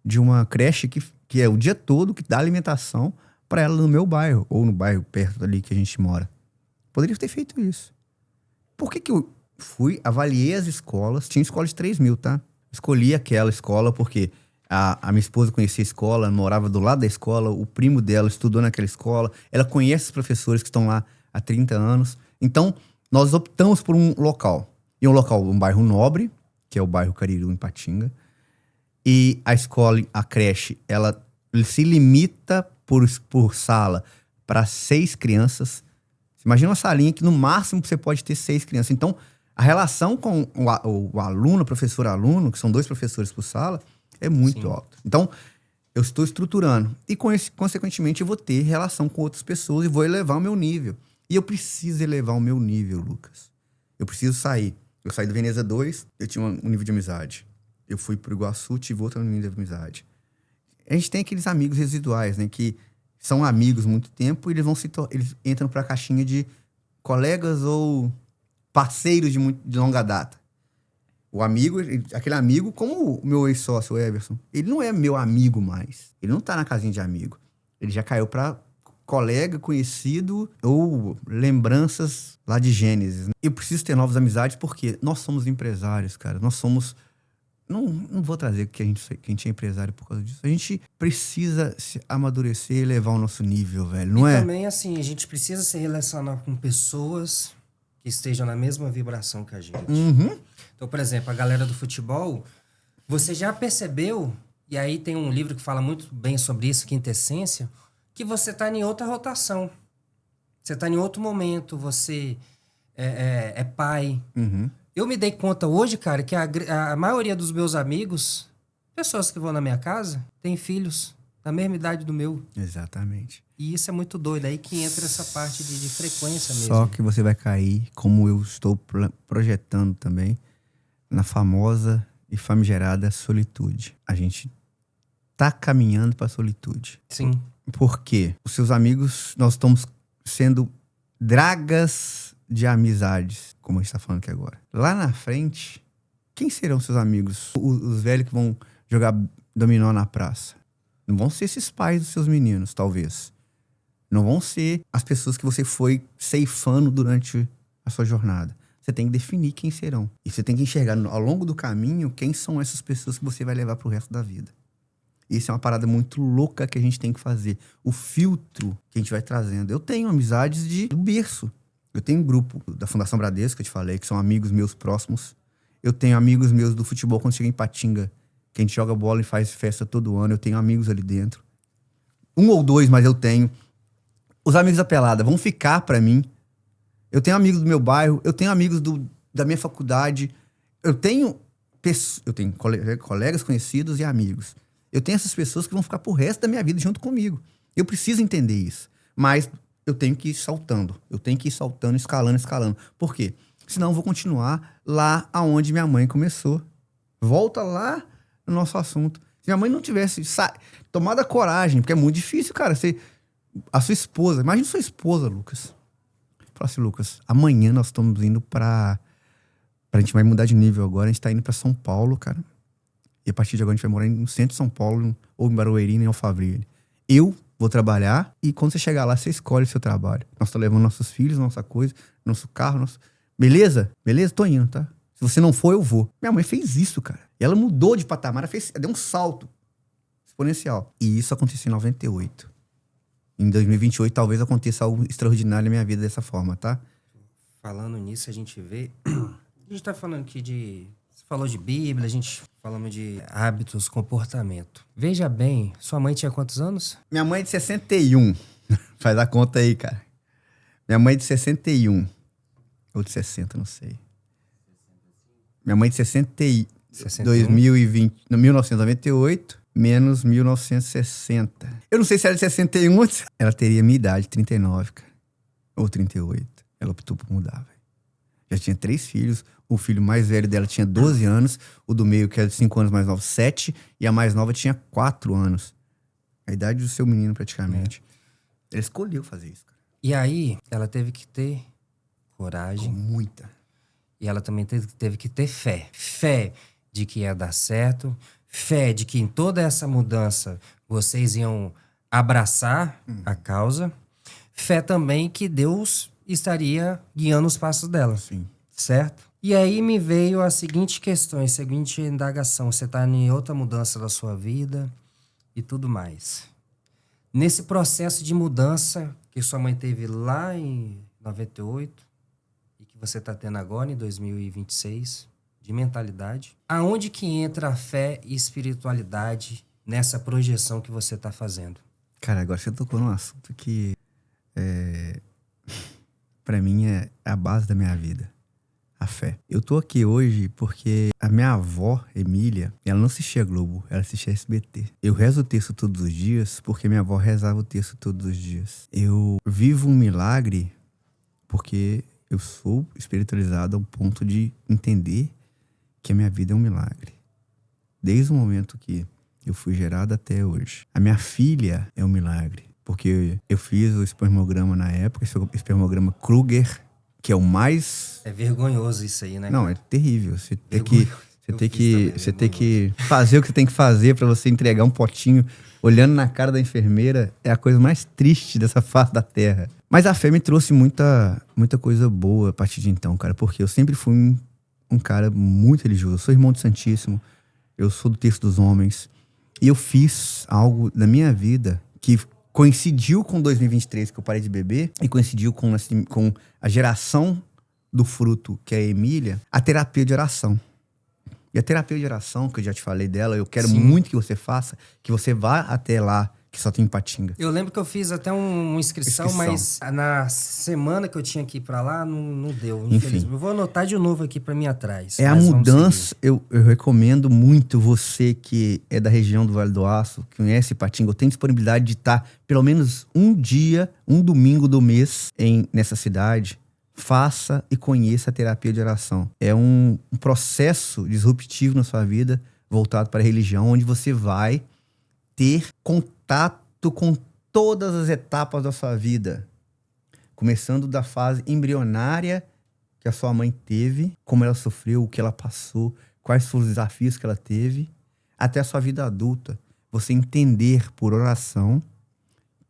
de uma creche que é o dia todo, que dá alimentação para ela no meu bairro, ou no bairro perto ali que a gente mora. Poderia ter feito isso. Por que eu avaliei as escolas? Tinha escola de 3 mil, tá? Escolhi aquela escola porque a minha esposa conhecia a escola, morava do lado da escola, o primo dela estudou naquela escola, ela conhece os professores que estão lá há 30 anos. Então, nós optamos por um local. E um bairro nobre, que é o bairro Cariru, em Patinga. E a escola, a creche, ela se limita por sala para 6 crianças. Imagina uma salinha que no máximo você pode ter 6 crianças. Então, a relação com o aluno, professor-aluno, que são 2 professores por sala, é muito alta. Então, eu estou estruturando. E, consequentemente, eu vou ter relação com outras pessoas e vou elevar o meu nível. E eu preciso elevar o meu nível, Lucas. Eu preciso sair. Eu saí do Veneza 2, eu tinha um nível de amizade. Eu fui pro Iguaçu, tive outro nível de amizade. A gente tem aqueles amigos residuais, né? Que são amigos há muito tempo e eles entram pra caixinha de colegas ou parceiros de longa data. O amigo, aquele amigo, como o meu ex-sócio, o Everson, ele não é meu amigo mais. Ele não tá na casinha de amigo. Ele já caiu pra colega, conhecido ou lembranças lá de Gênesis. Eu preciso ter novas amizades porque nós somos empresários, cara. Nós somos... Não vou trazer que a gente é empresário por causa disso. A gente precisa se amadurecer e elevar o nosso nível, velho. Não é? E também, assim, a gente precisa se relacionar com pessoas que estejam na mesma vibração que a gente. Uhum. Então, por exemplo, a galera do futebol, você já percebeu, e aí tem um livro que fala muito bem sobre isso, Quintessência, que você tá em outra rotação. Você tá em outro momento, você é pai. Uhum. Eu me dei conta hoje, cara, que a maioria dos meus amigos, pessoas que vão na minha casa, têm filhos da mesma idade do meu. Exatamente. E isso é muito doido. Aí que entra essa parte de frequência mesmo. Só que você vai cair, como eu estou projetando também, na famosa e famigerada solitude. A gente tá caminhando para a solitude. Sim. Por quê? Os seus amigos, nós estamos sendo dragas de amizades, como a gente tá falando aqui agora. Lá na frente, quem serão seus amigos? Os velhos que vão jogar dominó na praça. Não vão ser esses pais dos seus meninos, talvez. Não vão ser as pessoas que você foi ceifando durante a sua jornada. Você tem que definir quem serão. E você tem que enxergar ao longo do caminho quem são essas pessoas que você vai levar pro resto da vida. Isso é uma parada muito louca que a gente tem que fazer. O filtro que a gente vai trazendo. Eu tenho amizades do berço. Eu tenho um grupo da Fundação Bradesco, que eu te falei, que são amigos meus próximos. Eu tenho amigos meus do futebol quando chega em Patinga, que a gente joga bola e faz festa todo ano. Eu tenho amigos ali dentro. Um ou dois, mas eu tenho. Os amigos da pelada vão ficar pra mim. Eu tenho amigos do meu bairro, eu tenho amigos da minha faculdade. Eu tenho colegas conhecidos e amigos. Eu tenho essas pessoas que vão ficar pro resto da minha vida junto comigo. Eu preciso entender isso. Mas eu tenho que ir saltando. Eu tenho que ir saltando, escalando. Por quê? Senão eu vou continuar lá aonde minha mãe começou. Volta lá no nosso assunto. Se minha mãe não tivesse tomado a coragem, porque é muito difícil, cara, a sua esposa, imagina sua esposa, Lucas. Fala assim, Lucas, amanhã nós estamos indo a gente vai mudar de nível agora, a gente tá indo pra São Paulo, cara. E a partir de agora a gente vai morar no centro de São Paulo, ou em Barueri, em Alphaville. Eu vou trabalhar e quando você chegar lá, você escolhe o seu trabalho. Nós estamos levando nossos filhos, nossa coisa, nosso carro, Beleza? Beleza? Tô indo, tá? Se você não for, eu vou. Minha mãe fez isso, cara. E ela mudou de patamar, ela deu um salto exponencial. E isso aconteceu em 98. Em 2028, talvez aconteça algo extraordinário na minha vida dessa forma, tá? Falando nisso, a gente vê... A gente tá falando aqui Você falou de Bíblia, a gente falamos de hábitos, comportamento. Veja bem, sua mãe tinha quantos anos? Minha mãe é de 61. Faz a conta aí, cara. Minha mãe é de 61. Ou de 60, não sei. Minha mãe é de 1998, menos 1960. Eu não sei se era de 61 ou... Ela teria minha idade, 39, cara. Ou 38. Ela optou por mudar, velho. Já tinha 3 filhos. O filho mais velho dela tinha 12 anos. O do meio, que era de 5 anos mais novo, 7. E a mais nova tinha 4 anos. A idade do seu menino, praticamente. Ela escolheu fazer isso, cara. E aí, ela teve que ter coragem. Muita. E ela também teve que ter fé. Fé de que ia dar certo. Fé de que em toda essa mudança vocês iam abraçar a causa. Fé também que Deus estaria guiando os passos dela. Sim. Certo? E aí me veio a seguinte questão, a seguinte indagação. Você está em outra mudança da sua vida e tudo mais. Nesse processo de mudança que sua mãe teve lá em 98 e que você está tendo agora em 2026, de mentalidade, aonde que entra a fé e espiritualidade nessa projeção que você está fazendo? Cara, agora você tocou num assunto que pra mim é a base da minha vida. A fé. Eu tô aqui hoje porque a minha avó, Emília, ela não assistia Globo, ela assistia SBT. Eu rezo o texto todos os dias porque minha avó rezava o texto todos os dias. Eu vivo um milagre porque eu sou espiritualizado ao ponto de entender que a minha vida é um milagre. Desde o momento que eu fui gerado até hoje. A minha filha é um milagre. Porque eu fiz o espermograma na época, esse espermograma Kruger, que é o mais... É vergonhoso isso aí, né? Não, é terrível. Você tem que fazer o que você tem que fazer pra você entregar um potinho olhando na cara da enfermeira. É a coisa mais triste dessa face da terra. Mas a fé me trouxe muita coisa boa a partir de então, cara. Porque eu sempre fui um cara muito religioso. Eu sou irmão do Santíssimo. Eu sou do Terço dos Homens. E eu fiz algo na minha vida que coincidiu com 2023, que eu parei de beber, e coincidiu com a geração do fruto, que é a Emília, a terapia de oração. E a terapia de oração, que eu já te falei dela, eu quero muito que você faça, que você vá até lá que só tem Ipatinga. Eu lembro que eu fiz até uma inscrição, mas na semana que eu tinha que ir pra lá, não deu, infelizmente. Eu vou anotar de novo aqui pra mim atrás. A mudança, eu recomendo muito você que é da região do Vale do Aço, que conhece Ipatinga, ou tem disponibilidade de estar pelo menos um dia, um domingo do mês nessa cidade, faça e conheça a terapia de oração. É um processo disruptivo na sua vida, voltado para a religião, onde você vai ter contato com todas as etapas da sua vida. Começando da fase embrionária que a sua mãe teve, como ela sofreu, o que ela passou, quais foram os desafios que ela teve, até a sua vida adulta. Você entender por oração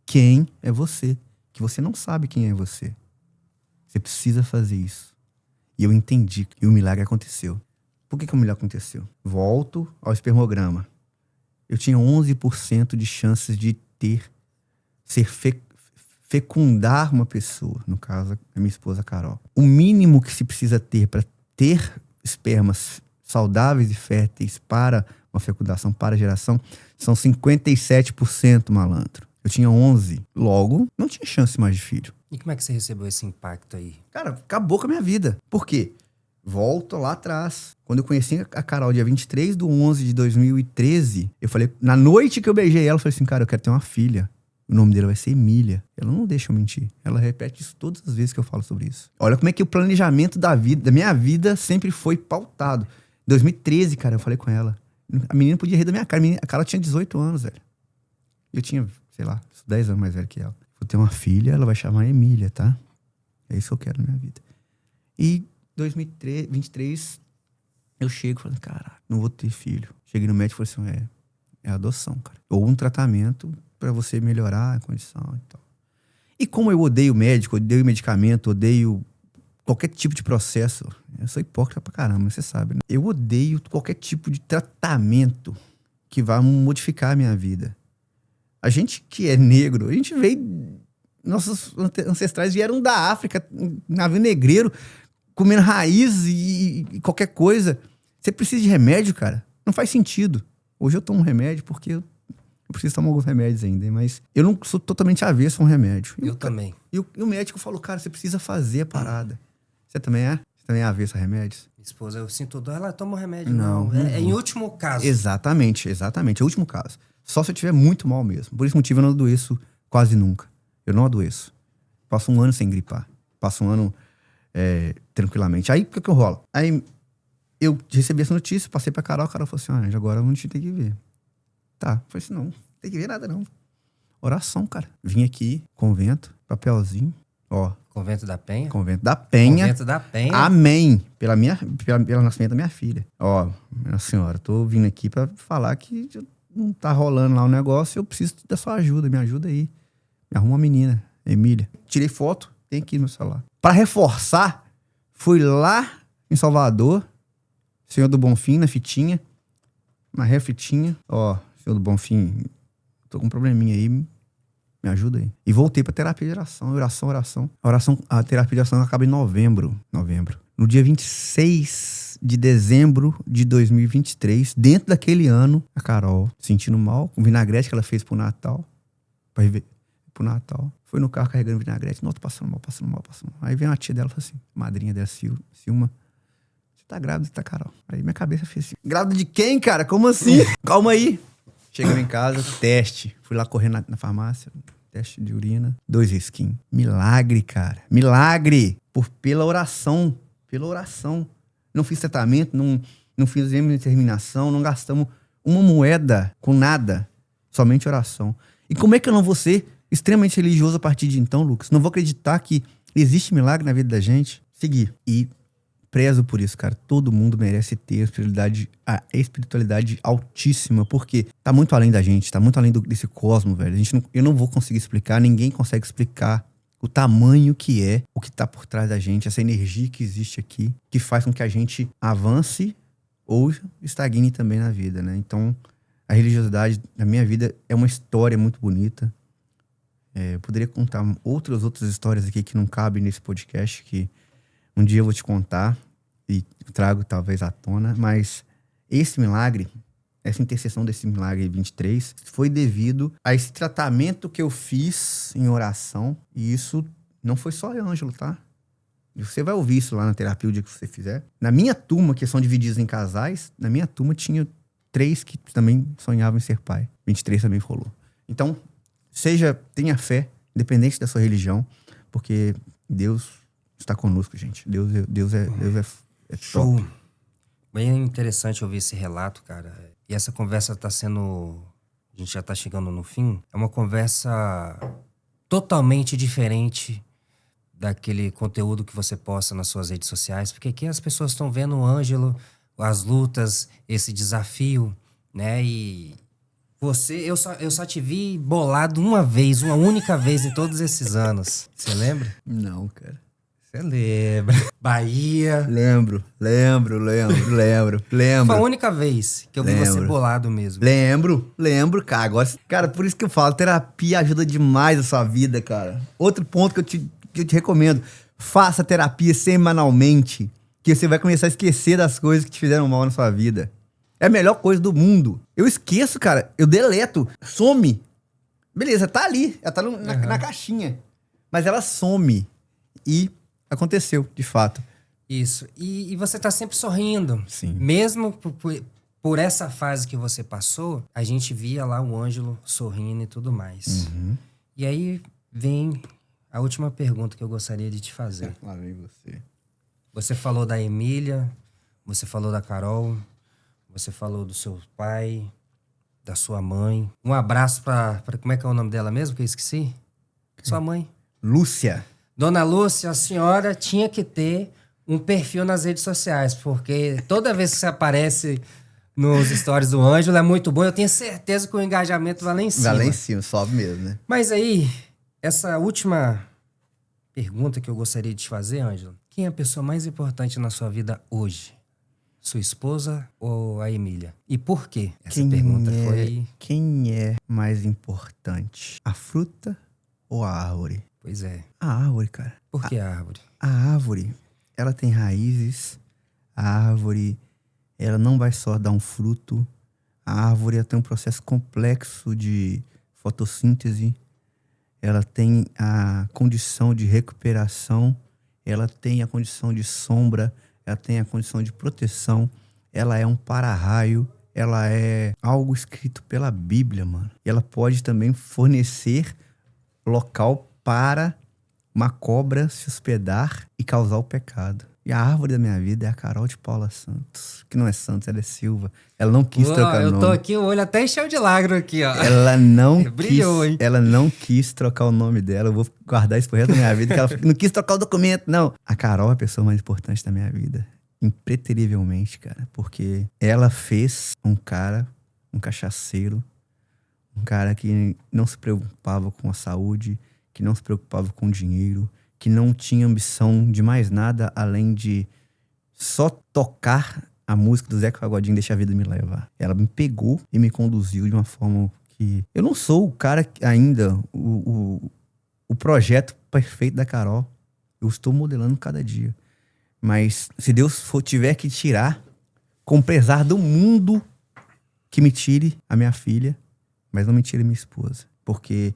quem é você, que você não sabe quem é você. Você precisa fazer isso. E eu entendi, e o milagre aconteceu. Por que o milagre aconteceu? Volto ao espermograma. Eu tinha 11% de chances de fecundar uma pessoa, no caso, a minha esposa Carol. O mínimo que se precisa ter para ter espermas saudáveis e férteis para uma fecundação, para a geração, são 57%, malandro. Eu tinha 11. Logo, não tinha chance mais de filho. E como é que você recebeu esse impacto aí? Cara, acabou com a minha vida. Por quê? Volto lá atrás. Quando eu conheci a Carol, dia 23/11/2013, eu falei, na noite que eu beijei ela, eu falei assim, cara, eu quero ter uma filha. O nome dela vai ser Emília. Ela não deixa eu mentir. Ela repete isso todas as vezes que eu falo sobre isso. Olha como é que o planejamento da minha vida sempre foi pautado. Em 2013, cara, eu falei com ela. A menina podia rir da minha cara. A Carol tinha 18 anos, velho. Eu tinha, sei lá, 10 anos mais velho que ela. Vou ter uma filha, ela vai chamar Emília, tá? É isso que eu quero na minha vida. E 2023, eu chego e falo, cara, não vou ter filho. Cheguei no médico e falei assim, é adoção, cara. Ou um tratamento pra você melhorar a condição e tal. E como eu odeio médico, odeio medicamento, odeio qualquer tipo de processo, eu sou hipócrita pra caramba, você sabe, né? Eu odeio qualquer tipo de tratamento que vá modificar a minha vida. A gente que é negro, a gente veio... Nossos ancestrais vieram da África, navio negreiro, comendo raiz e qualquer coisa. Você precisa de remédio, cara? Não faz sentido. Hoje eu tomo remédio porque eu preciso tomar alguns remédios ainda, mas eu não sou totalmente avesso a um remédio. Eu também. E o médico falou, cara, você precisa fazer a parada. Você também é? Você também é avesso a remédios? Minha esposa, eu sinto dor, ela toma remédio. Não. É em último caso. Exatamente. É o último caso. Só se eu tiver muito mal mesmo. Por esse motivo eu não adoeço quase nunca. Eu não adoeço. Passo um ano sem gripar. Passo um ano tranquilamente. Aí, o que rola? Aí, eu recebi essa notícia, passei pra Carol, a Carol falou assim, agora a gente tem que ver. Tá. Eu falei assim, não tem que ver nada, não. Oração, cara. Vim aqui, convento, papelzinho, ó. Convento da Penha? Convento da Penha. Convento da Penha. Amém. Pelo nascimento da minha filha. Ó, minha senhora, tô vindo aqui pra falar que não tá rolando lá o negócio, eu preciso da sua ajuda, me ajuda aí. Me arruma uma menina, Emília. Tirei foto, tem aqui no meu celular. Pra reforçar, fui lá em Salvador, Senhor do Bonfim, na fitinha. Marrei a fitinha. Ó, Senhor do Bonfim, tô com um probleminha aí, me ajuda aí. E voltei pra terapia de oração. A terapia de oração acaba em novembro. No dia 26 de dezembro de 2023, dentro daquele ano, a Carol, sentindo mal, com vinagrete que ela fez pro Natal, foi no carro carregando vinagrete. Não, tô passando mal. Aí vem a tia dela e falou assim, madrinha dela, Silma, você tá grávida, tá, Carol? Aí minha cabeça fez assim, grávida de quem, cara? Como assim? Calma aí. Chegamos em casa, teste. Fui lá correndo na farmácia, teste de urina, 2 risquinhos. Milagre, cara. Milagre! Pela oração. Não fiz tratamento, não fiz exame de determinação, não gastamos uma moeda com nada. Somente oração. E como é que eu não vou ser extremamente religioso a partir de então, Lucas? Não vou acreditar que existe milagre na vida da gente? Seguir. E prezo por isso, cara. Todo mundo merece ter a espiritualidade altíssima, porque tá muito além da gente, tá muito além desse cosmos, velho. Eu não vou conseguir explicar, ninguém consegue explicar o tamanho que é o que tá por trás da gente, essa energia que existe aqui, que faz com que a gente avance ou estagne também na vida, né? Então, a religiosidade na minha vida é uma história muito bonita. Eu poderia contar outras histórias aqui que não cabem nesse podcast, que um dia eu vou te contar e trago talvez à tona, mas esse milagre essa intercessão desse milagre 23, foi devido a esse tratamento que eu fiz em oração. E isso não foi só Ângelo, tá? Você vai ouvir isso lá na terapia o dia que você fizer. Na minha turma, que são divididos em casais, na minha turma tinha 3 que também sonhavam em ser pai. 23 também rolou. Então, tenha fé, independente da sua religião, porque Deus está conosco, gente. Deus é Show. top. Bem interessante ouvir esse relato, cara. E essa conversa tá sendo... A gente já tá chegando no fim. É uma conversa totalmente diferente daquele conteúdo que você posta nas suas redes sociais. Porque aqui as pessoas estão vendo o Ângelo, as lutas, esse desafio, né? E eu só te vi bolado uma única vez em todos esses anos. Você lembra? Não, cara. Você lembra? Bahia. Lembro. Foi a única vez que eu vi você bolado mesmo. Lembro, cara. Agora, cara, por isso que eu falo, terapia ajuda demais a sua vida, cara. Outro ponto que eu te recomendo, faça terapia semanalmente, que você vai começar a esquecer das coisas que te fizeram mal na sua vida. É a melhor coisa do mundo. Eu esqueço, cara. Eu deleto. Some. Beleza, tá ali. Ela tá na caixinha. Mas ela some. E aconteceu, de fato. Isso. E você tá sempre sorrindo. Sim. Mesmo por essa fase que você passou, a gente via lá o Ângelo sorrindo e tudo mais. Uhum. E aí vem a última pergunta que eu gostaria de te fazer. Lá vem você. Você falou da Emília, você falou da Carol, você falou do seu pai, da sua mãe. Um abraço pra como é que é o nome dela mesmo, que eu esqueci? Sua mãe. Lúcia. Dona Lúcia, a senhora tinha que ter um perfil nas redes sociais, porque toda vez que você aparece nos stories do Ângelo é muito bom. Eu tenho certeza que o engajamento vai lá em cima. Vai lá em cima, sobe mesmo, né? Mas aí, essa última pergunta que eu gostaria de te fazer, Ângelo. Quem é a pessoa mais importante na sua vida hoje? Sua esposa ou a Emília? E por quê? Essa pergunta foi... Quem é mais importante? A fruta ou a árvore? Pois é. A árvore, cara. Por que a árvore? A árvore, ela tem raízes. A árvore, ela não vai só dar um fruto. A árvore, ela tem um processo complexo de fotossíntese. Ela tem a condição de recuperação. Ela tem a condição de sombra. Ela tem a condição de proteção. Ela é um para-raio. Ela é algo escrito pela Bíblia, mano. E ela pode também fornecer local para uma cobra se hospedar e causar o pecado. E a árvore da minha vida é a Carol de Paula Santos. Que não é Santos, ela é Silva. Ela não quis trocar o nome. Eu tô aqui, o olho até encheu de lágrima aqui, ó. Ela não Brilhou, hein? Ela não quis trocar o nome dela. Eu vou guardar isso pro resto da minha vida. Que ela não quis trocar o documento, não. A Carol é a pessoa mais importante da minha vida. Impreterivelmente, cara. Porque ela fez um cara, um cachaceiro, um cara que não se preocupava com a saúde, que não se preocupava com dinheiro, que não tinha ambição de mais nada além de só tocar a música do Zeca Pagodinho, Deixa a Vida Me Levar. Ela me pegou e me conduziu de uma forma que... Eu não sou o cara ainda, o projeto perfeito da Carol. Eu estou modelando cada dia. Mas se Deus tiver que tirar, com pesar do mundo, que me tire a minha filha, mas não me tire minha esposa. Porque...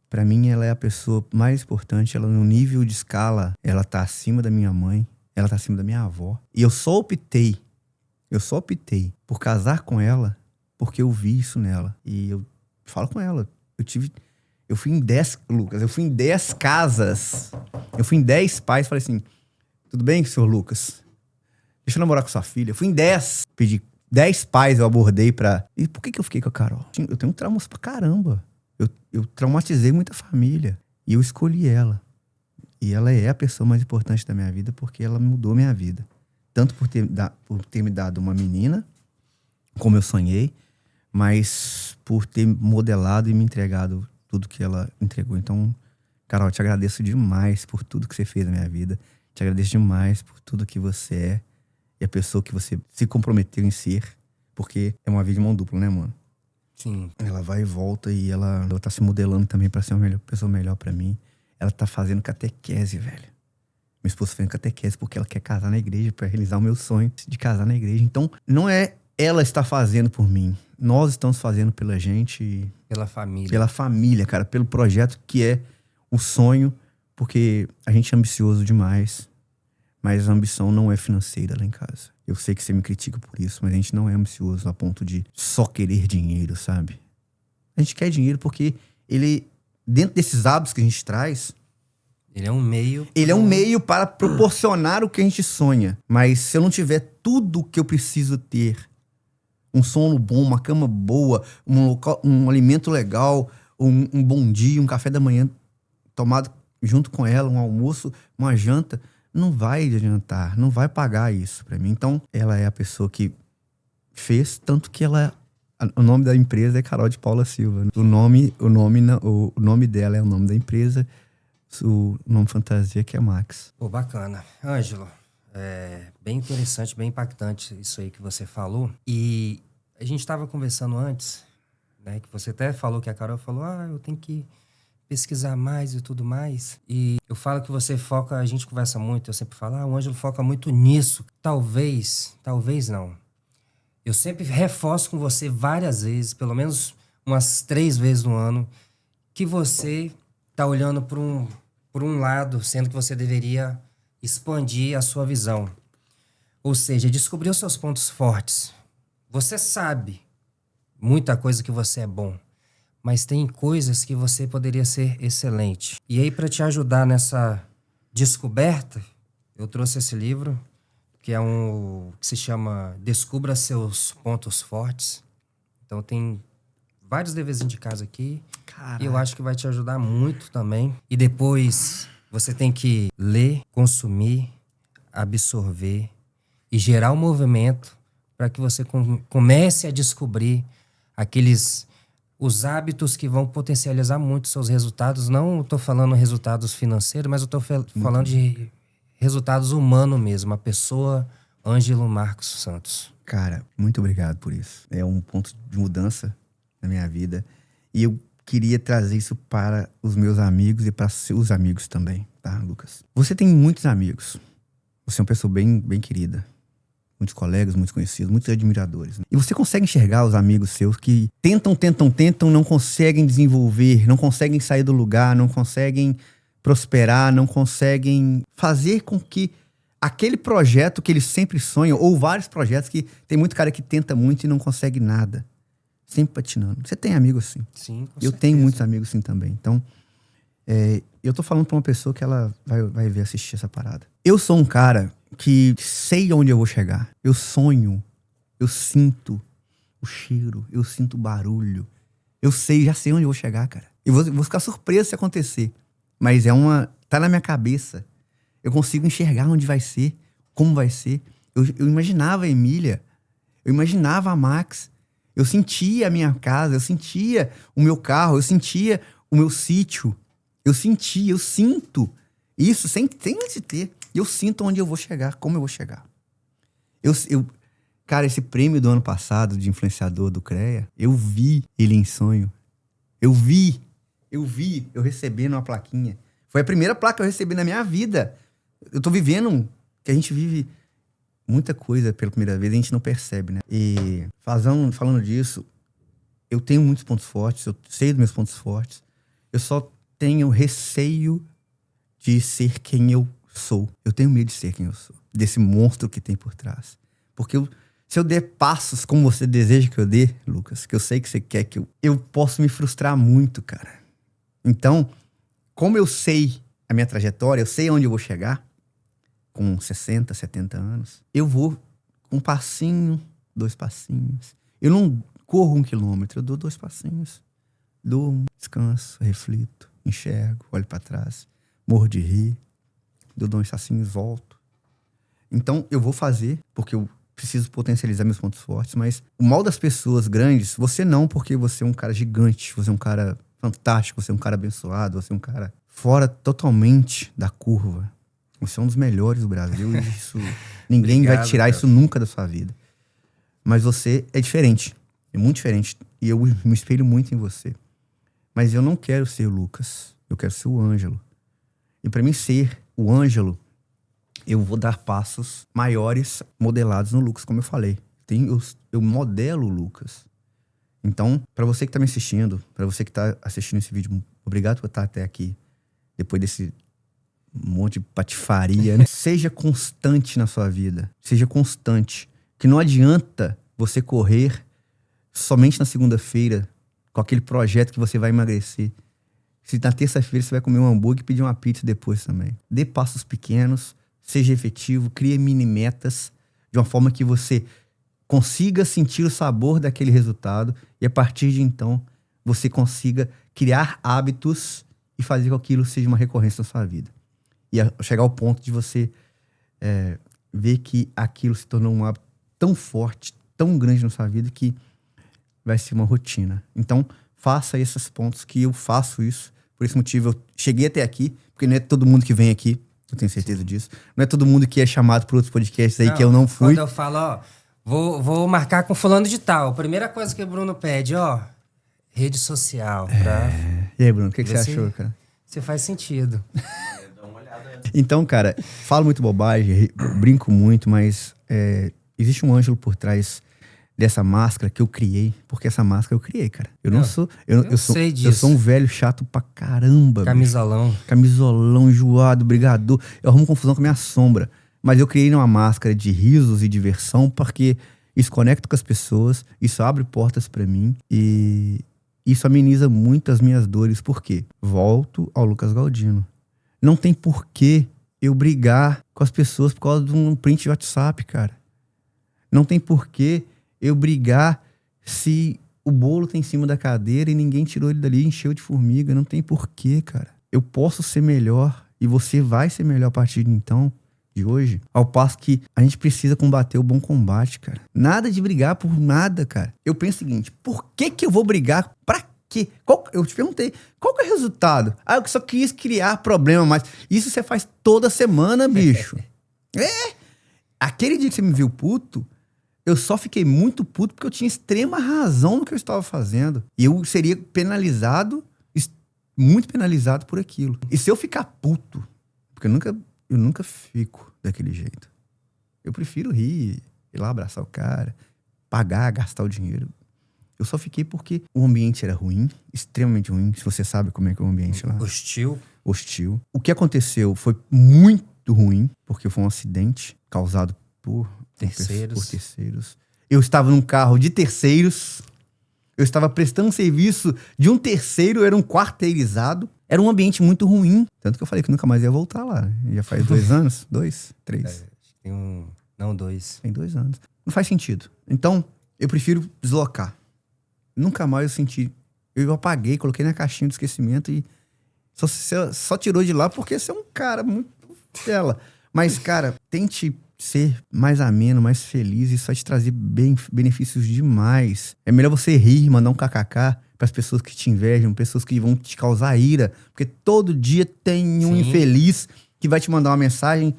Pra mim, ela é a pessoa mais importante. Ela, no nível de escala, ela tá acima da minha mãe. Ela tá acima da minha avó. E eu só optei por casar com ela porque eu vi isso nela. E eu falo com ela. Eu fui em 10, Lucas, eu fui em 10 casas. Eu fui em 10 pais. Falei assim, tudo bem, senhor Lucas? Deixa eu namorar com sua filha. Eu fui em 10. Pedi 10 pais, eu abordei pra... E por que eu fiquei com a Carol? Eu tenho traumas pra caramba. Eu traumatizei muita família. E eu escolhi ela. E ela é a pessoa mais importante da minha vida porque ela mudou minha vida. Tanto por ter me dado uma menina, como eu sonhei, mas por ter modelado e me entregado tudo que ela entregou. Então, Carol, eu te agradeço demais por tudo que você fez na minha vida. Te agradeço demais por tudo que você é e a pessoa que você se comprometeu em ser. Porque é uma vida de mão dupla, né, mano? Sim. Ela vai e volta e ela tá se modelando também pra ser uma pessoa melhor pra mim. Ela tá fazendo catequese, velho. Minha esposa fazendo catequese porque ela quer casar na igreja pra realizar o meu sonho de casar na igreja. Então, não é ela está fazendo por mim. Nós estamos fazendo pela gente. Pela família. Pela família, cara. Pelo projeto que é o sonho. Porque a gente é ambicioso demais. Mas a ambição não é financeira lá em casa. Eu sei que você me critica por isso, mas a gente não é ambicioso a ponto de só querer dinheiro, sabe? A gente quer dinheiro porque ele, dentro desses hábitos que a gente traz... Ele é um meio... Ele é um meio para proporcionar o que a gente sonha. Mas se eu não tiver tudo o que eu preciso ter, um sono bom, uma cama boa, um alimento legal, um bom dia, um café da manhã tomado junto com ela, um almoço, uma janta... Não vai adiantar, não vai pagar isso pra mim. Então, ela é a pessoa que fez, tanto que ela... O nome da empresa é Carol de Paula Silva. O nome dela é o nome da empresa, o nome fantasia que é Max. Pô, bacana. Ângelo, bem interessante, bem impactante isso aí que você falou. E a gente estava conversando antes, né, que você até falou que a Carol falou, eu tenho que pesquisar mais e tudo mais. E eu falo que você foca, a gente conversa muito, eu sempre falo, o Ângelo foca muito nisso. Talvez não. Eu sempre reforço com você várias vezes, pelo menos umas 3 vezes no ano, que você tá olhando por um lado, sendo que você deveria expandir a sua visão. Ou seja, descobrir os seus pontos fortes. Você sabe muita coisa que você é bom, mas tem coisas que você poderia ser excelente. E aí, para te ajudar nessa descoberta, eu trouxe esse livro, que é que se chama Descubra Seus Pontos Fortes. Então, tem vários deverzinhos de casa aqui. Caraca. E eu acho que vai te ajudar muito também. E depois, você tem que ler, consumir, absorver e gerar um movimento para que você comece a descobrir os hábitos que vão potencializar muito seus resultados. Não estou falando resultados financeiros, mas eu estou falando de resultados humanos mesmo. A pessoa Ângelo Marcos Santos. Cara, muito obrigado por isso. É um ponto de mudança na minha vida. E eu queria trazer isso para os meus amigos e para seus amigos também, tá, Lucas? Você tem muitos amigos. Você é uma pessoa bem, bem querida. Muitos colegas, muitos conhecidos, muitos admiradores. Né? E você consegue enxergar os amigos seus que tentam, não conseguem desenvolver, não conseguem sair do lugar, não conseguem prosperar, não conseguem fazer com que aquele projeto que eles sempre sonham, ou vários projetos que tem muito cara que tenta muito e não consegue nada. Sempre patinando. Você tem amigos assim? Sim, com Eu certeza. tenho muitos amigos assim também. Então, eu tô falando pra uma pessoa que ela vai ver assistir essa parada. Eu sou um cara que sei onde eu vou chegar. Eu sonho, eu sinto o cheiro, eu sinto o barulho. Já sei onde eu vou chegar, cara. Eu vou ficar surpreso se acontecer. Mas tá na minha cabeça. Eu consigo enxergar onde vai ser, como vai ser. Eu imaginava a Emília, eu imaginava a Max, eu sentia a minha casa, eu sentia o meu carro, eu sentia o meu sítio. Eu sinto isso sem antes de ter. Eu sinto onde eu vou chegar, como eu vou chegar. Cara, esse prêmio do ano passado de influenciador do CREA, eu vi ele em sonho. Eu recebendo uma plaquinha. Foi a primeira placa que eu recebi na minha vida. Eu tô vivendo, que a gente vive muita coisa pela primeira vez, a gente não percebe, né? E falando disso, eu tenho muitos pontos fortes, eu sei dos meus pontos fortes. Eu só tenho receio de ser quem eu sou. Eu tenho medo de ser quem eu sou. Desse monstro que tem por trás. Porque se eu der passos como você deseja que eu dê, Lucas, que eu sei que você quer que eu posso me frustrar muito, cara. Então, como eu sei a minha trajetória, eu sei onde eu vou chegar, com 60, 70 anos, eu vou com um passinho, 2 passinhos. Eu não corro 1 quilômetro, eu dou 2 passinhos. Durmo, descanso, reflito, enxergo, olho pra trás, morro de rir, dou 2 passinhos, volto. Então, eu vou fazer, porque eu preciso potencializar meus pontos fortes, mas o mal das pessoas grandes, você não, porque você é um cara gigante, você é um cara fantástico, você é um cara abençoado, você é um cara fora totalmente da curva. Você é um dos melhores do Brasil e isso ninguém Obrigado, vai tirar isso nunca da sua vida. Mas você é diferente, é muito diferente e eu me espelho muito em você. Mas eu não quero ser o Lucas, eu quero ser o Ângelo. E para mim ser o Ângelo, eu vou dar passos maiores modelados no Lucas, como eu falei. Eu modelo o Lucas. Então, para você que tá me assistindo, para você que tá assistindo esse vídeo, obrigado por estar até aqui, depois desse monte de patifaria, né? Seja constante na sua vida. Seja constante. Que não adianta você correr somente na segunda-feira com aquele projeto que você vai emagrecer. Se na terça-feira você vai comer um hambúrguer e pedir uma pizza depois também. Dê passos pequenos, seja efetivo, crie mini metas de uma forma que você consiga sentir o sabor daquele resultado e a partir de então você consiga criar hábitos e fazer com que aquilo seja uma recorrência na sua vida. E chegar ao ponto de você ver que aquilo se tornou um hábito tão forte, tão grande na sua vida que vai ser uma rotina. Então, faça esses pontos que eu faço isso. Por esse motivo, eu cheguei até aqui, porque não é todo mundo que vem aqui, eu tenho certeza disso. Não é todo mundo que é chamado por outros podcasts aí que eu não fui. Quando eu falo, ó, vou marcar com fulano de tal. Primeira coisa que o Bruno pede, ó, rede social. E aí, Bruno, o que você achou, cara? Se faz sentido. Então, cara, falo muito bobagem, brinco muito, mas existe um Ângelo por trás dessa máscara que eu criei, porque essa máscara eu criei, cara. Eu sei disso. Eu sou um velho chato pra caramba. Camisolão. Bicho. Camisolão, enjoado, brigador. Eu arrumo confusão com a minha sombra. Mas eu criei uma máscara de risos e diversão porque isso conecta com as pessoas, isso abre portas pra mim e isso ameniza muito as minhas dores. Por quê? Volto ao Lucas Galdino. Não tem porquê eu brigar com as pessoas por causa de um print de WhatsApp, cara. Não tem porquê eu brigar se o bolo tá em cima da cadeira e ninguém tirou ele dali e encheu de formiga. Não tem porquê, cara. Eu posso ser melhor e você vai ser melhor a partir de então, de hoje. Ao passo que a gente precisa combater o bom combate, cara. Nada de brigar por nada, cara. Eu penso o seguinte, por que eu vou brigar? Pra quê? Eu te perguntei, qual que é o resultado? Ah, eu só quis criar problema, mas isso você faz toda semana, bicho. Aquele dia que você me viu puto, eu só fiquei muito puto porque eu tinha extrema razão no que eu estava fazendo. E eu seria penalizado, muito penalizado por aquilo. E se eu ficar puto, porque eu nunca fico daquele jeito. Eu prefiro rir, ir lá abraçar o cara, pagar, gastar o dinheiro. Eu só fiquei porque o ambiente era ruim, extremamente ruim. Se você sabe como é que é o ambiente lá. Hostil. O que aconteceu foi muito ruim, porque foi um acidente causado por terceiros. Eu estava num carro de terceiros. Eu estava prestando serviço de um terceiro, era um quarteirizado. Era um ambiente muito ruim. Tanto que eu falei que nunca mais ia voltar lá. Já faz 2 anos? 2? 3? Não, 2. Tem 2 anos. Não faz sentido. Então, eu prefiro deslocar. Nunca mais eu senti. Eu apaguei, coloquei na caixinha do esquecimento e só tirou de lá porque você é um cara muito dela. Mas, cara, tente ser mais ameno, mais feliz. Isso vai te trazer benefícios demais. É melhor você rir, mandar um kkk pras pessoas que te invejam, pessoas que vão te causar ira. Porque todo dia tem um infeliz que vai te mandar uma mensagem,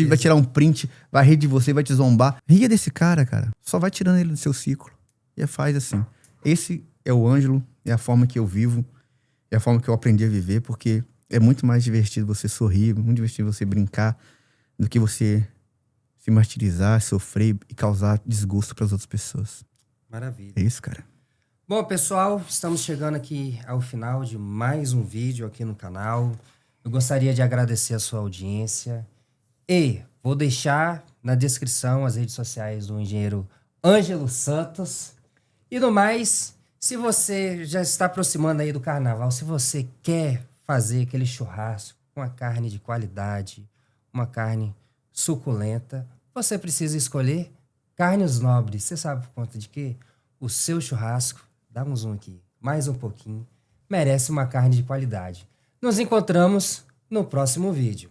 vai tirar um print, vai rir de você, vai te zombar. Ria desse cara. Só vai tirando ele do seu ciclo. E faz assim. Esse é o Ângelo, é a forma que eu vivo, é a forma que eu aprendi a viver, porque é muito mais divertido você sorrir, muito divertido você brincar, do que você se martirizar, sofrer e causar desgosto para as outras pessoas. Maravilha. É isso, cara. Bom, pessoal, estamos chegando aqui ao final de mais um vídeo aqui no canal. Eu gostaria de agradecer a sua audiência e vou deixar na descrição as redes sociais do engenheiro Ângelo Santos. E no mais, se você já está aproximando aí do carnaval, se você quer fazer aquele churrasco com uma carne de qualidade, uma carne suculenta, você precisa escolher carnes nobres. Você sabe por conta de quê? O seu churrasco, dá um zoom aqui, mais um pouquinho, merece uma carne de qualidade. Nos encontramos no próximo vídeo.